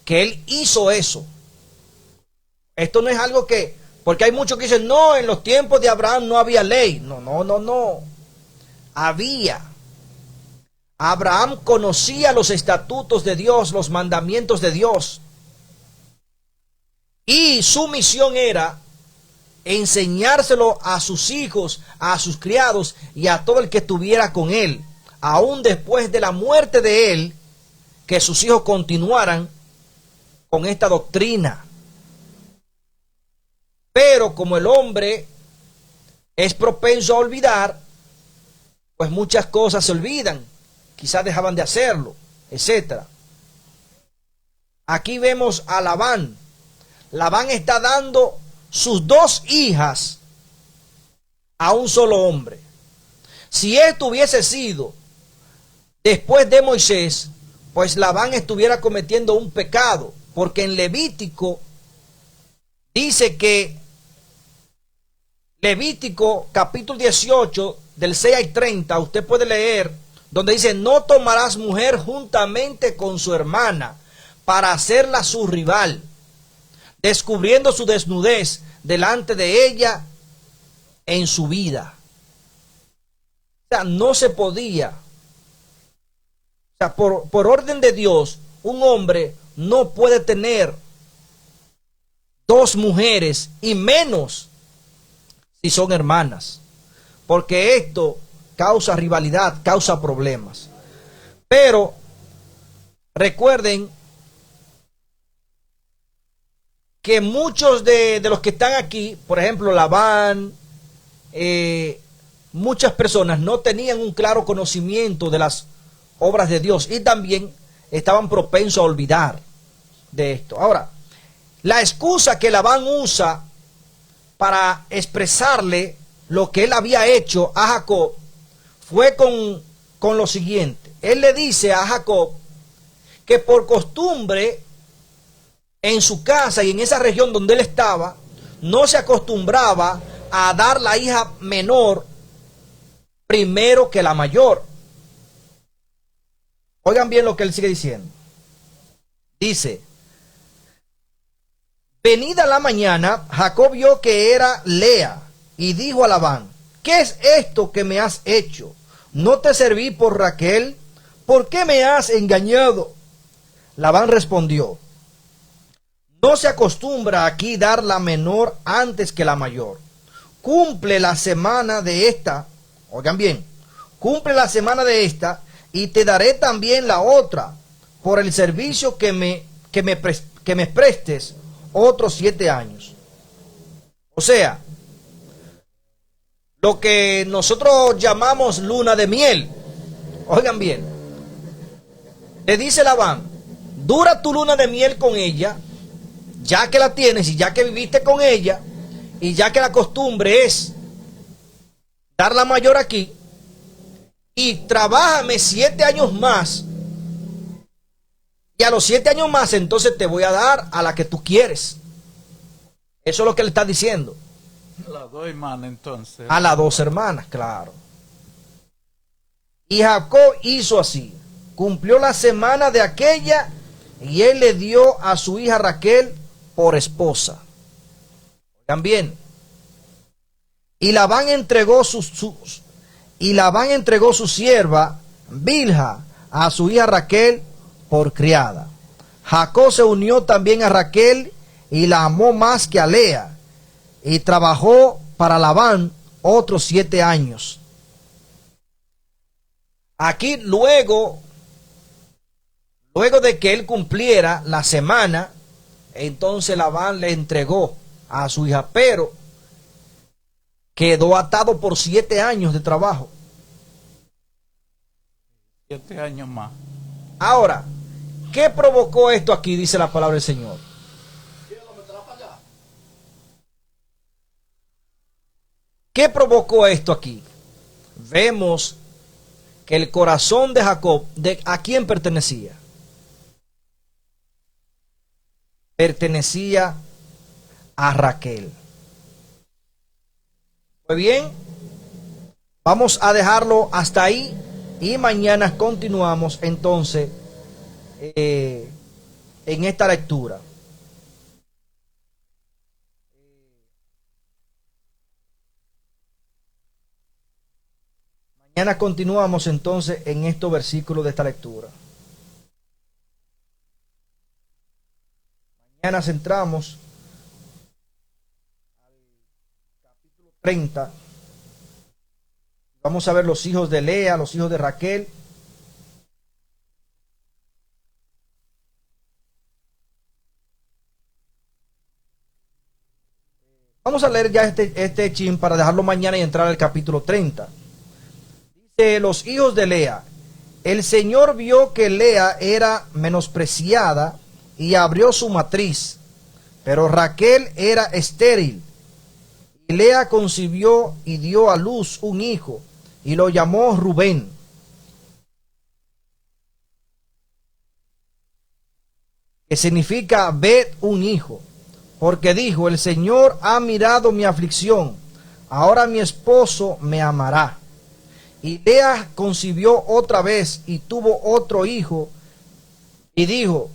que él hizo eso. Esto no es algo que, porque hay muchos que dicen, no, en los tiempos de Abraham no había ley. No. Había. Abraham conocía los estatutos de Dios, los mandamientos de Dios. Y su misión era enseñárselo a sus hijos, a sus criados y a todo el que estuviera con él. Aún después de la muerte de él, que sus hijos continuaran con esta doctrina. Pero como el hombre es propenso a olvidar, pues muchas cosas se olvidan. Quizás dejaban de hacerlo, etc. Aquí vemos a Labán. Labán está dando sus dos hijas a un solo hombre. Si esto hubiese sido después de Moisés, pues Labán estuviera cometiendo un pecado, porque en Levítico dice que Levítico capítulo 18 del 6 al 30, usted puede leer, donde dice, no tomarás mujer juntamente con su hermana para hacerla su rival, descubriendo su desnudez delante de ella en su vida. O sea, no se podía. O sea, por orden de Dios, un hombre no puede tener dos mujeres, y menos si son hermanas, porque esto causa rivalidad, causa problemas. Pero recuerden que muchos de los que están aquí, por ejemplo Labán, muchas personas no tenían un claro conocimiento de las obras de Dios y también estaban propensos a olvidar de esto. Ahora, la excusa que Labán usa para expresarle lo que él había hecho a Jacob fue con lo siguiente. Él le dice a Jacob que por costumbre en su casa y en esa región donde él estaba, no se acostumbraba a dar la hija menor primero que la mayor. Oigan bien lo que él sigue diciendo. Dice, venida la mañana, Jacob vio que era Lea y dijo a Labán, ¿qué es esto que me has hecho? ¿No te serví por Raquel? ¿Por qué me has engañado? Labán respondió, no se acostumbra aquí dar la menor antes que la mayor. Cumple la semana de esta, oigan bien, cumple la semana de esta y te daré también la otra por el servicio que me prestes otros 7 años. O sea, lo que nosotros llamamos luna de miel. Oigan bien, le dice Labán, dura tu luna de miel con ella, ya que la tienes y ya que viviste con ella, y ya que la costumbre es dar la mayor aquí, y trabájame 7 años más, y a los 7 años más entonces te voy a dar a la que tú quieres. Eso es lo que le está diciendo. Las dos hermanas entonces. A las 2 hermanas, claro. Y Jacob hizo así. Cumplió la semana de aquella y él le dio a su hija Raquel por esposa. Oigan bien. Y Labán entregó su sierva Bilha a su hija Raquel por criada. Jacob se unió también a Raquel y la amó más que a Lea, y trabajó para Labán otros 7 años. Aquí luego de que él cumpliera la semana, entonces Labán le entregó a su hija, pero quedó atado por 7 años de trabajo. 7 años más. Ahora, ¿qué provocó esto aquí? Dice la palabra del Señor. ¿Qué provocó esto aquí? Vemos que el corazón de Jacob, ¿a quién pertenecía? Pertenecía a Raquel. Pues bien, vamos a dejarlo hasta ahí y mañana continuamos entonces en esta lectura. Mañana continuamos entonces en estos versículos de esta lectura. Mañana centramos al capítulo 30. Vamos a ver los hijos de Lea, los hijos de Raquel. Vamos a leer ya este chin para dejarlo mañana y entrar al capítulo 30. Dice, los hijos de Lea. El Señor vio que Lea era menospreciada y abrió su matriz, pero Raquel era estéril. Y Lea concibió y dio a luz un hijo, y lo llamó Rubén. Que significa ved un hijo. Porque dijo, el Señor ha mirado mi aflicción, ahora mi esposo me amará. Y Lea concibió otra vez y tuvo otro hijo, y dijo,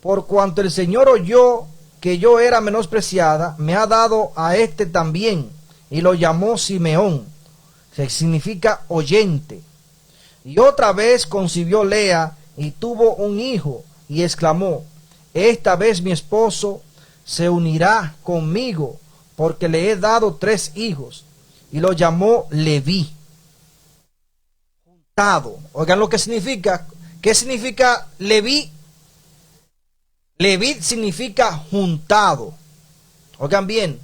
por cuanto el Señor oyó que yo era menospreciada, me ha dado a este también, y lo llamó Simeón, que significa oyente. Y otra vez concibió Lea y tuvo un hijo, y exclamó, esta vez mi esposo se unirá conmigo, porque le he dado 3 hijos, y lo llamó Leví. Juntado. Oigan lo que significa. ¿Qué significa Leví? Leví significa juntado. Oigan bien.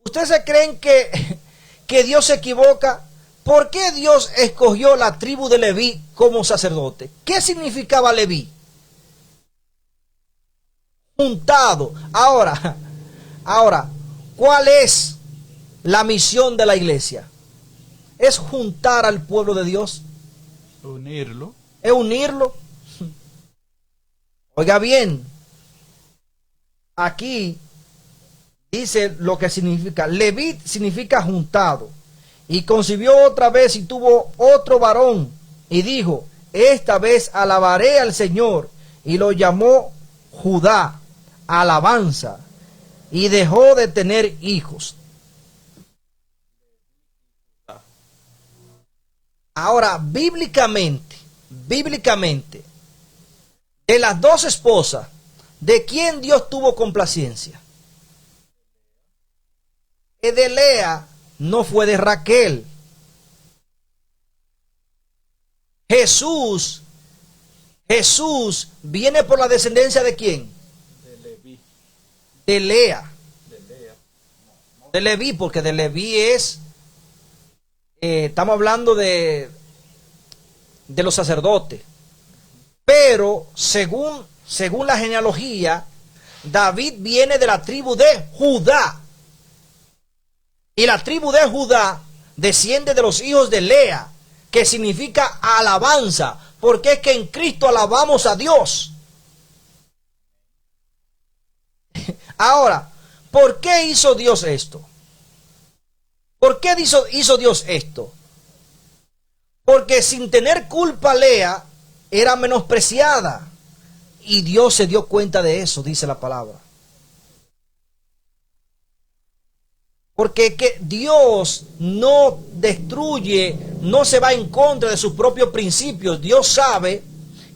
¿Ustedes se creen que Dios se equivoca? ¿Por qué Dios escogió la tribu de Leví como sacerdote? ¿Qué significaba Leví? Juntado. Ahora, ¿cuál es la misión de la iglesia? Es juntar al pueblo de Dios. Unirlo. Es unirlo. Oiga bien, aquí dice lo que significa. Leví significa juntado. Y concibió otra vez y tuvo otro varón. Y dijo, esta vez alabaré al Señor. Y lo llamó Judá, alabanza. Y dejó de tener hijos. Ahora, bíblicamente, de las 2 esposas, ¿de quién Dios tuvo complacencia? De Lea, no fue de Raquel. Jesús viene por la descendencia ¿de quién? De Leví. De Lea. De Lea. De Leví, porque de Leví es, estamos hablando de los sacerdotes. Pero según la genealogía, David viene de la tribu de Judá. Y la tribu de Judá desciende de los hijos de Lea, que significa alabanza, porque es que en Cristo alabamos a Dios. Ahora, ¿por qué hizo Dios esto? ¿Por qué hizo Dios esto? Porque sin tener culpa Lea era menospreciada. Y Dios se dio cuenta de eso, dice la palabra. Porque que Dios no destruye, no se va en contra de sus propios principios. Dios sabe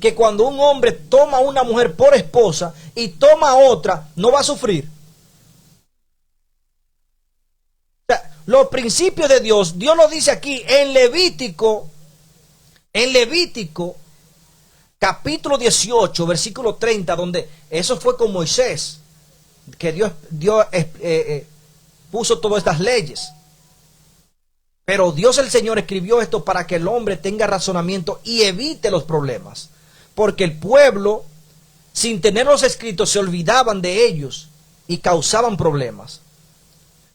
que cuando un hombre toma a una mujer por esposa y toma a otra, no va a sufrir. O sea, los principios de Dios, Dios lo dice aquí en Levítico capítulo 18, versículo 30, donde eso fue con Moisés, que Dios puso todas estas leyes. Pero Dios el Señor escribió esto para que el hombre tenga razonamiento y evite los problemas. Porque el pueblo, sin tenerlos escritos, se olvidaban de ellos y causaban problemas.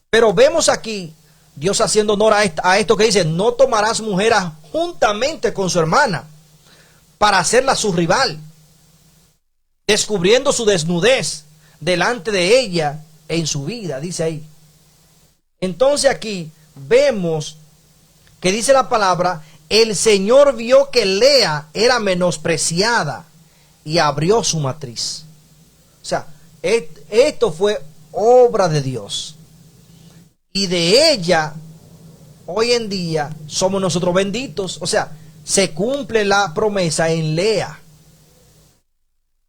Pero vemos aquí Dios haciendo honor a esto que dice: no tomarás mujer juntamente con su hermana para hacerla su rival, descubriendo su desnudez delante de ella en su vida, dice ahí. Entonces aquí vemos que dice la palabra: el Señor vio que Lea era menospreciada y abrió su matriz. O sea, esto fue obra de Dios. Y de ella, hoy en día, somos nosotros benditos. O sea, se cumple la promesa en Lea.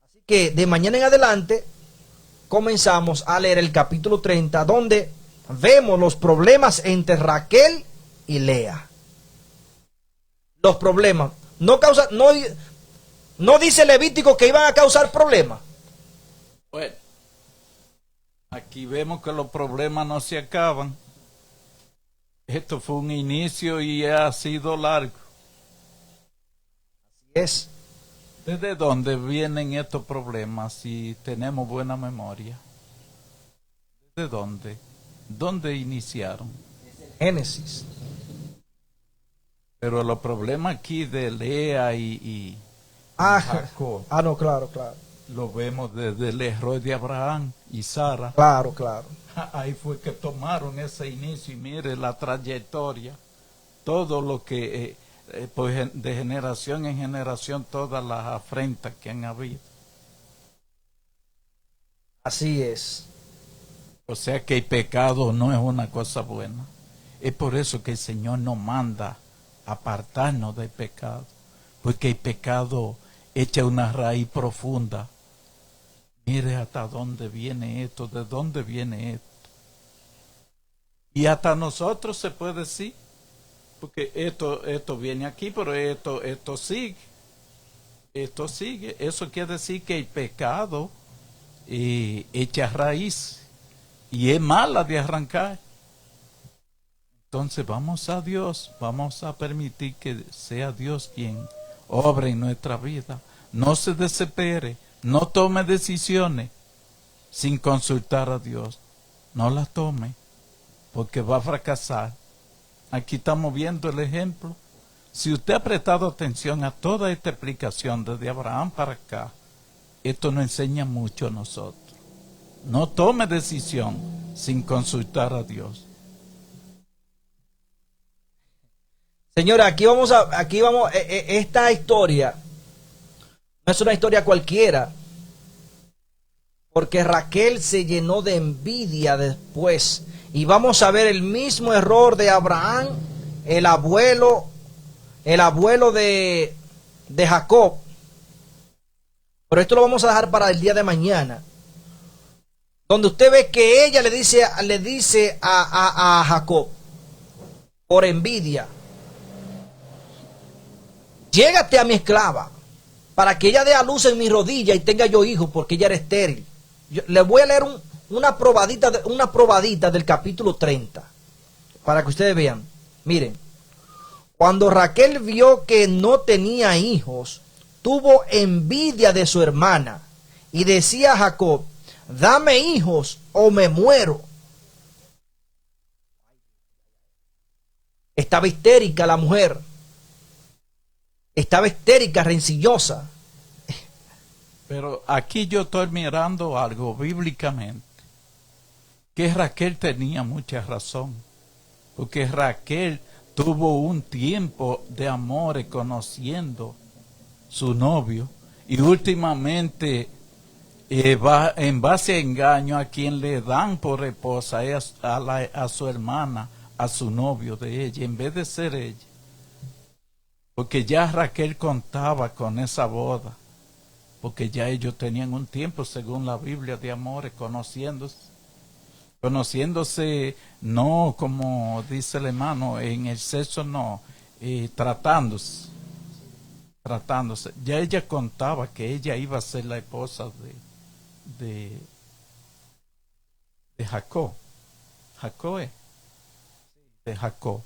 Así que de mañana en adelante comenzamos a leer el capítulo 30, donde vemos los problemas entre Raquel y Lea. Los problemas. No dice Levítico que iban a causar problemas. Bueno, aquí vemos que los problemas no se acaban. Esto fue un inicio y ha sido largo. Así es. ¿Desde dónde vienen estos problemas si tenemos buena memoria? ¿Desde dónde? ¿Dónde iniciaron? Génesis. Pero los problemas aquí de Lea y Jacob, no, claro. lo vemos desde el error de Abraham y Sara. Claro. Ahí fue que tomaron ese inicio y mire la trayectoria, todo lo que, pues de generación en generación, todas las afrentas que han habido. Así es. O sea que el pecado no es una cosa buena. Es por eso que el Señor nos manda apartarnos del pecado, porque el pecado echa una raíz profunda. Mire hasta dónde viene esto, de dónde viene esto. Y hasta nosotros se puede decir, porque esto viene aquí, pero esto sigue. Esto sigue. Eso quiere decir que el pecado echa raíz y es mala de arrancar. Entonces vamos a Dios, vamos a permitir que sea Dios quien obre en nuestra vida. No se desespere, no tome decisiones sin consultar a Dios. No las tome, porque va a fracasar. Aquí estamos viendo el ejemplo. Si usted ha prestado atención a toda esta explicación desde Abraham para acá, esto nos enseña mucho a nosotros. No tome decisión sin consultar a Dios. Señora, esta historia no es una historia cualquiera, porque Raquel se llenó de envidia después, y vamos a ver el mismo error de Abraham, el abuelo de Jacob. Pero esto lo vamos a dejar para el día de mañana, donde usted ve que ella le dice a Jacob, por envidia: llégate a mi esclava, para que ella dé a luz en mi rodilla y tenga yo hijos, porque ella era estéril. Le voy a leer una probadita del capítulo 30, para que ustedes vean. Miren, cuando Raquel vio que no tenía hijos, tuvo envidia de su hermana, y decía a Jacob: dame hijos o me muero. Estaba histérica la mujer. Estaba histérica, rencillosa. Pero aquí yo estoy mirando algo bíblicamente, que Raquel tenía mucha razón, porque Raquel tuvo un tiempo de amor conociendo su novio, y últimamente en base a engaño a quien le dan por esposa es a su hermana, a su novio de ella, en vez de ser ella. Porque ya Raquel contaba con esa boda, porque ya ellos tenían un tiempo, según la Biblia, de amores, conociéndose, no como dice el hermano, en el sexo no, tratándose. Ya ella contaba que ella iba a ser la esposa de Jacob. De Jacob.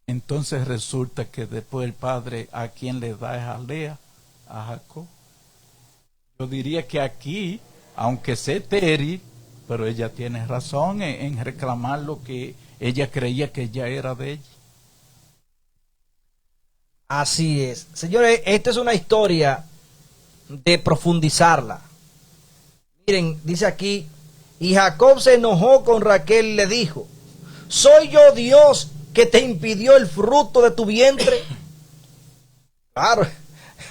entonces resulta que después el padre a quien le da es a Lea, a Jacob. Yo diría que aquí, aunque sea estéril, pero ella tiene razón en reclamar lo que ella creía que ya era de ella. Así es. Señores, esta es una historia de profundizarla. Miren, dice aquí, y Jacob se enojó con Raquel y le dijo, ¿soy yo Dios que te impidió el fruto de tu vientre? Claro,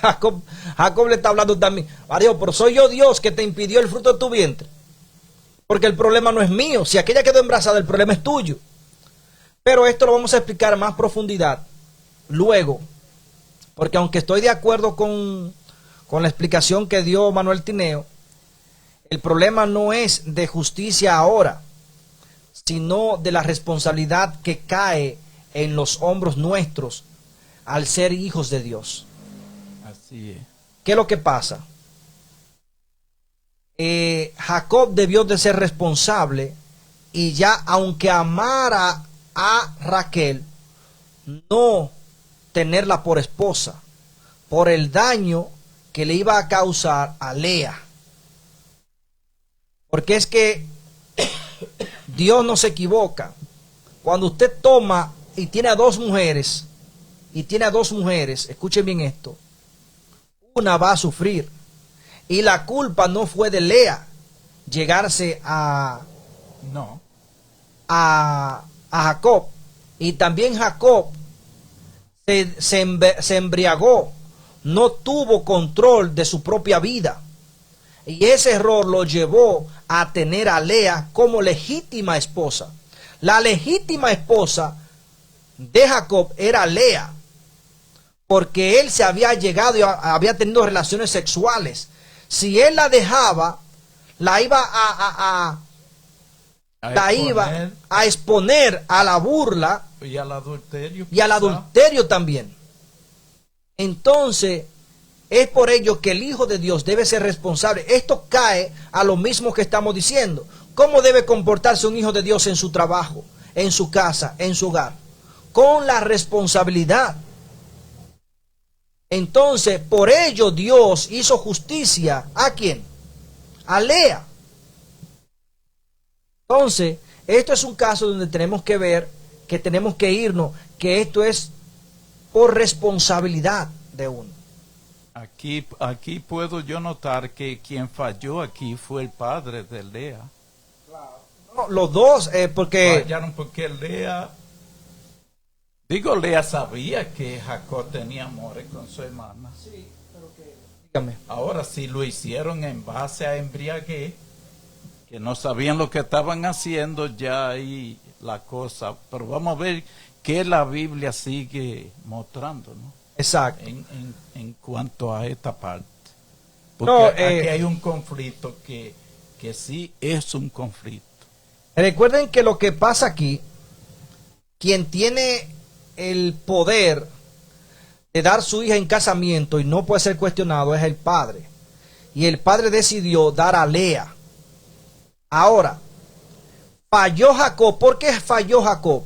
Jacob le está hablando también, Mario, pero soy yo Dios que te impidió el fruto de tu vientre. Porque el problema no es mío. Si aquella quedó embarazada, el problema es tuyo. Pero esto lo vamos a explicar a más profundidad luego. Porque aunque estoy de acuerdo con la explicación que dio Manuel Tineo, el problema no es de justicia ahora, sino de la responsabilidad que cae en los hombros nuestros al ser hijos de Dios. Así es. ¿Qué es lo que pasa? Jacob debió de ser responsable y ya aunque amara a Raquel, no tenerla por esposa por el daño que le iba a causar a Lea. Porque es que Dios no se equivoca. Cuando usted toma y tiene a dos mujeres, escuchen bien esto, una va a sufrir. Y la culpa no fue de Lea llegarse a Jacob. Y también Jacob se embriagó, no tuvo control de su propia vida. Y ese error lo llevó a tener a Lea como legítima esposa. La legítima esposa de Jacob era Lea, porque él se había llegado y había tenido relaciones sexuales. Si él la dejaba, la iba a exponer a la burla y al adulterio. Y al adulterio también. Entonces, es por ello que el Hijo de Dios debe ser responsable. Esto cae a lo mismo que estamos diciendo. ¿Cómo debe comportarse un hijo de Dios en su trabajo, en su casa, en su hogar? Con la responsabilidad. Entonces, por ello Dios hizo justicia. ¿A quién? A Lea. Entonces, esto es un caso donde tenemos que ver, que tenemos que irnos, que esto es por responsabilidad de uno. Aquí puedo yo notar que quien falló aquí fue el padre de Lea. Claro. No, los dos, porque... Fallaron porque Lea sabía que Jacob tenía amores con su hermana. Sí, pero que... Dígame. Ahora, si lo hicieron en base a embriaguez, que no sabían lo que estaban haciendo, ya ahí la cosa. Pero vamos a ver qué la Biblia sigue mostrando, ¿no? Exacto. En cuanto a esta parte. Porque aquí hay un conflicto que sí es un conflicto. Recuerden que lo que pasa aquí, quien tiene el poder de dar su hija en casamiento y no puede ser cuestionado es el padre. Y el padre decidió dar a Lea. Ahora, falló Jacob. ¿Por qué falló Jacob?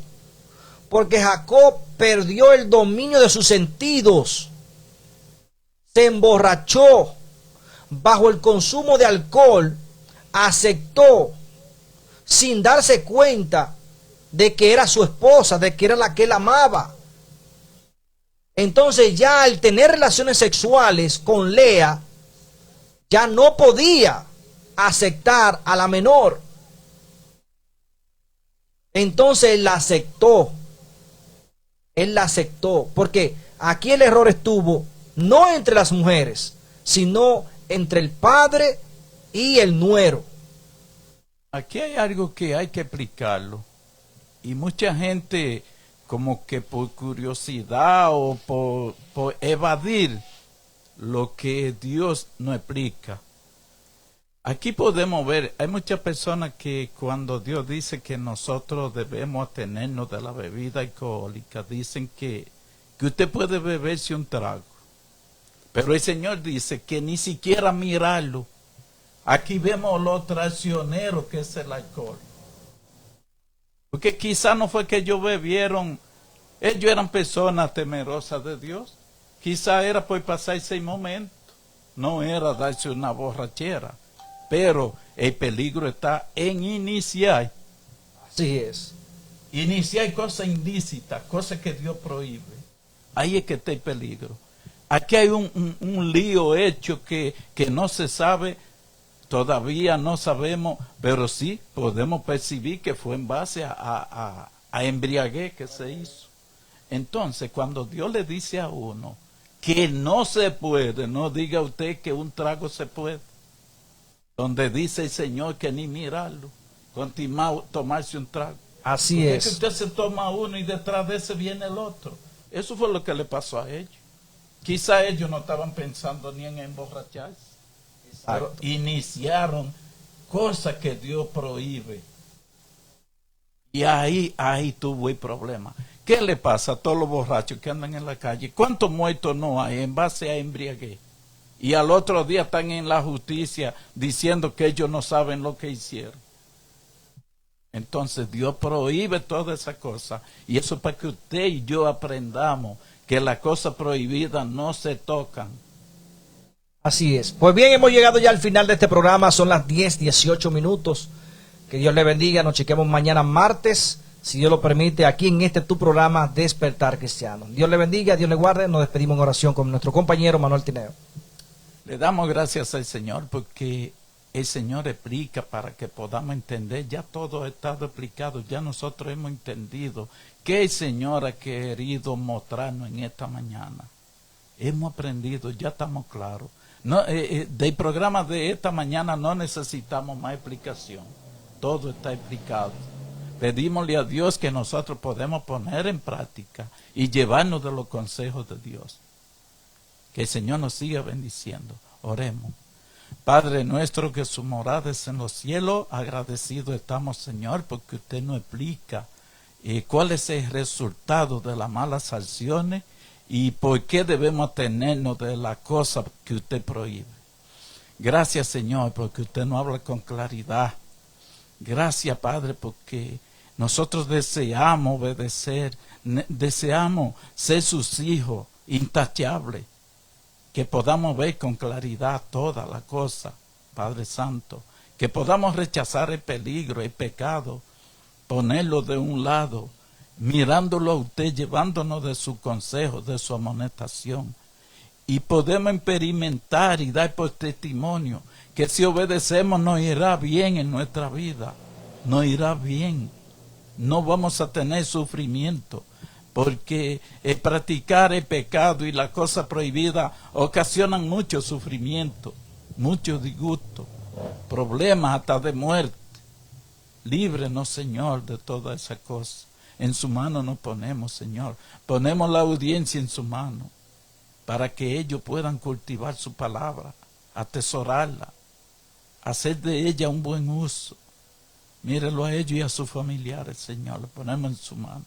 Porque Jacob perdió el dominio de sus sentidos. Se emborrachó bajo el consumo de alcohol. Aceptó sin darse cuenta de que era su esposa, de que era la que él amaba. Entonces ya al tener relaciones sexuales con Lea, ya no podía aceptar a la menor. Entonces él la aceptó. Él la aceptó. Porque aquí el error estuvo no entre las mujeres, sino entre el padre y el nuero. Aquí hay algo que hay que explicarlo. Y mucha gente, como que por curiosidad o por evadir lo que Dios no explica. Aquí podemos ver, hay muchas personas que cuando Dios dice que nosotros debemos atenernos de la bebida alcohólica, dicen que usted puede beberse un trago. Pero el Señor dice que ni siquiera mirarlo. Aquí vemos lo traicionero que es el alcohol. Porque quizás no fue que ellos bebieron Ellos eran personas temerosas de Dios. Quizá era por pasar ese momento. No era darse una borrachera. Pero el peligro está en iniciar. Así es. Iniciar cosas ilícitas, cosas que Dios prohíbe. Ahí es que está el peligro. Aquí hay un lío hecho que no se sabe, todavía no sabemos, pero sí podemos percibir que fue en base a embriaguez que se hizo. Entonces, cuando Dios le dice a uno que no se puede, no diga usted que un trago se puede. Donde dice el Señor que ni mirarlo, continuar tomarse un trago. Así Porque es. que usted se toma uno y detrás de ese viene el otro. Eso fue lo que le pasó a ellos. Quizá ellos no estaban pensando ni en emborracharse. Pero iniciaron cosas que Dios prohíbe. Y ahí tuvo el problema. ¿Qué le pasa a todos los borrachos que andan en la calle? ¿Cuántos muertos no hay en base a embriaguez? Y al otro día están en la justicia diciendo que ellos no saben lo que hicieron. Entonces Dios prohíbe todas esas cosas. Y eso es para que usted y yo aprendamos que las cosas prohibidas no se tocan. Así es. Pues bien, hemos llegado ya al final de este programa. Son las 10:18 minutos. Que Dios le bendiga. Nos chequemos mañana martes, si Dios lo permite, aquí en este tu programa Despertar Cristiano. Dios le bendiga, Dios le guarde. Nos despedimos en oración con nuestro compañero Manuel Tineo. Le damos gracias al Señor porque el Señor explica para que podamos entender. Ya todo ha estado explicado, ya nosotros hemos entendido que el Señor ha querido mostrarnos en esta mañana. Hemos aprendido, ya estamos claros. No, del programa de esta mañana no necesitamos más explicación. Todo está explicado. Pedímosle a Dios que nosotros podemos poner en práctica y llevarnos de los consejos de Dios. Que el Señor nos siga bendiciendo. Oremos. Padre nuestro que su morada es en los cielos, agradecido estamos, Señor, porque usted nos explica cuál es el resultado de las malas acciones y por qué debemos tenernos de las cosas que usted prohíbe. Gracias, Señor, porque usted nos habla con claridad. Gracias, Padre, porque nosotros deseamos obedecer, deseamos ser sus hijos intachables, que podamos ver con claridad toda la cosa, Padre Santo, que podamos rechazar el peligro, el pecado, ponerlo de un lado, mirándolo a usted, llevándonos de su consejo, de su amonestación, y podemos experimentar y dar por testimonio que si obedecemos nos irá bien en nuestra vida, nos irá bien, no vamos a tener sufrimiento, porque practicar el pecado y la cosa prohibida ocasionan mucho sufrimiento, mucho disgusto, problemas hasta de muerte. Líbrenos, Señor, de todas esas cosas. En su mano nos ponemos, Señor. Ponemos la audiencia en su mano para que ellos puedan cultivar su palabra, atesorarla, hacer de ella un buen uso. Mírenlo a ellos y a sus familiares, Señor. Lo ponemos en su mano.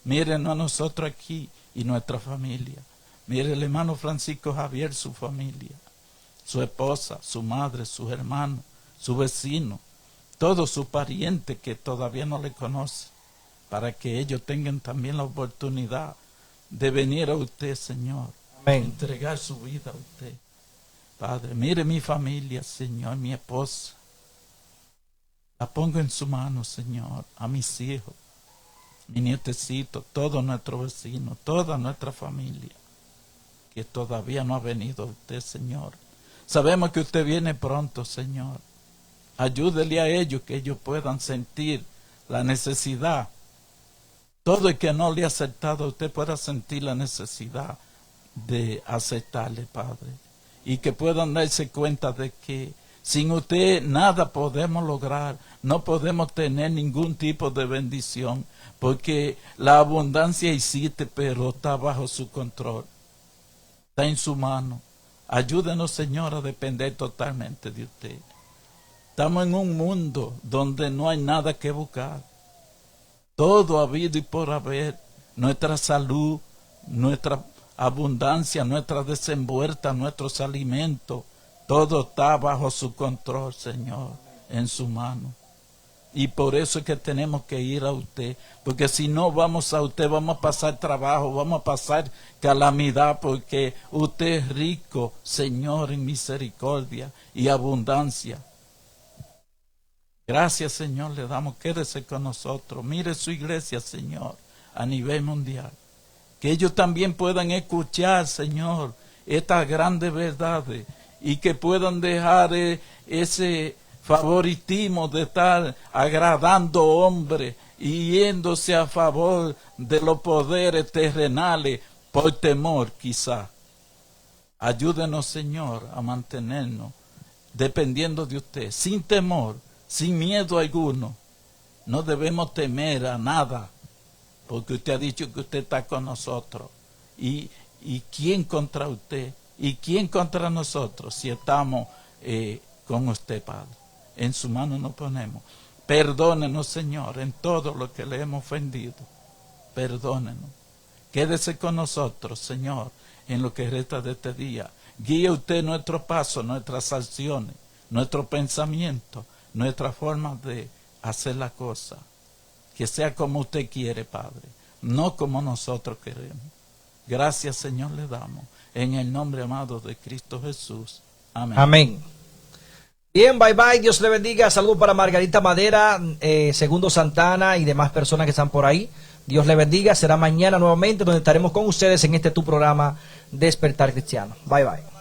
Mírenos a nosotros aquí y nuestra familia. Mire el hermano Francisco Javier, su familia, su esposa, su madre, sus hermanos, su vecino, todos sus parientes que todavía no le conocen, para que ellos tengan también la oportunidad de venir a usted, Señor. Amén. Entregar su vida a usted. Padre, mire mi familia, Señor, mi esposa. La pongo en su mano, Señor, a mis hijos, mi nietecito, todos nuestros vecinos, toda nuestra familia, que todavía no ha venido usted, Señor. Sabemos que usted viene pronto, Señor. Ayúdele a ellos que ellos puedan sentir la necesidad. Todo el que no le ha aceptado, usted pueda sentir la necesidad de aceptarle, Padre. Y que puedan darse cuenta de que sin usted nada podemos lograr, no podemos tener ningún tipo de bendición, porque la abundancia existe, pero está bajo su control, está en su mano. Ayúdenos, Señor, a depender totalmente de usted. Estamos en un mundo donde no hay nada que buscar. Todo ha habido y por haber, nuestra salud, nuestra abundancia, nuestra desenvuelta, nuestros alimentos, todo está bajo su control, Señor, en su mano. Y por eso es que tenemos que ir a usted, porque si no vamos a usted, vamos a pasar trabajo, vamos a pasar calamidad, porque usted es rico, Señor, en misericordia y abundancia. Gracias, Señor, le damos. Quédese con nosotros. Mire su iglesia, Señor, a nivel mundial. Que ellos también puedan escuchar, Señor, estas grandes verdades y que puedan dejar ese favoritismo de estar agradando hombres y yéndose a favor de los poderes terrenales por temor, quizá. Ayúdenos, Señor, a mantenernos dependiendo de usted, sin temor, sin miedo alguno. No debemos temer a nada, porque usted ha dicho que usted está con nosotros. ¿Y quién contra usted? ¿Y quién contra nosotros si estamos con usted, Padre? En su mano nos ponemos. Perdónenos, Señor, en todo lo que le hemos ofendido. Perdónenos. Quédese con nosotros, Señor, en lo que resta de este día. Guíe usted nuestros pasos, nuestras acciones, nuestro pensamiento, nuestra forma de hacer la cosa. Que sea como usted quiere, Padre, no como nosotros queremos. Gracias, Señor, le damos. En el nombre amado de Cristo Jesús. Amén. Amén. Bien, bye bye, Dios le bendiga. Saludos para Margarita Madera, Segundo Santana y demás personas que están por ahí. Dios le bendiga. Será mañana nuevamente donde estaremos con ustedes en este tu programa Despertar Cristiano. Bye bye.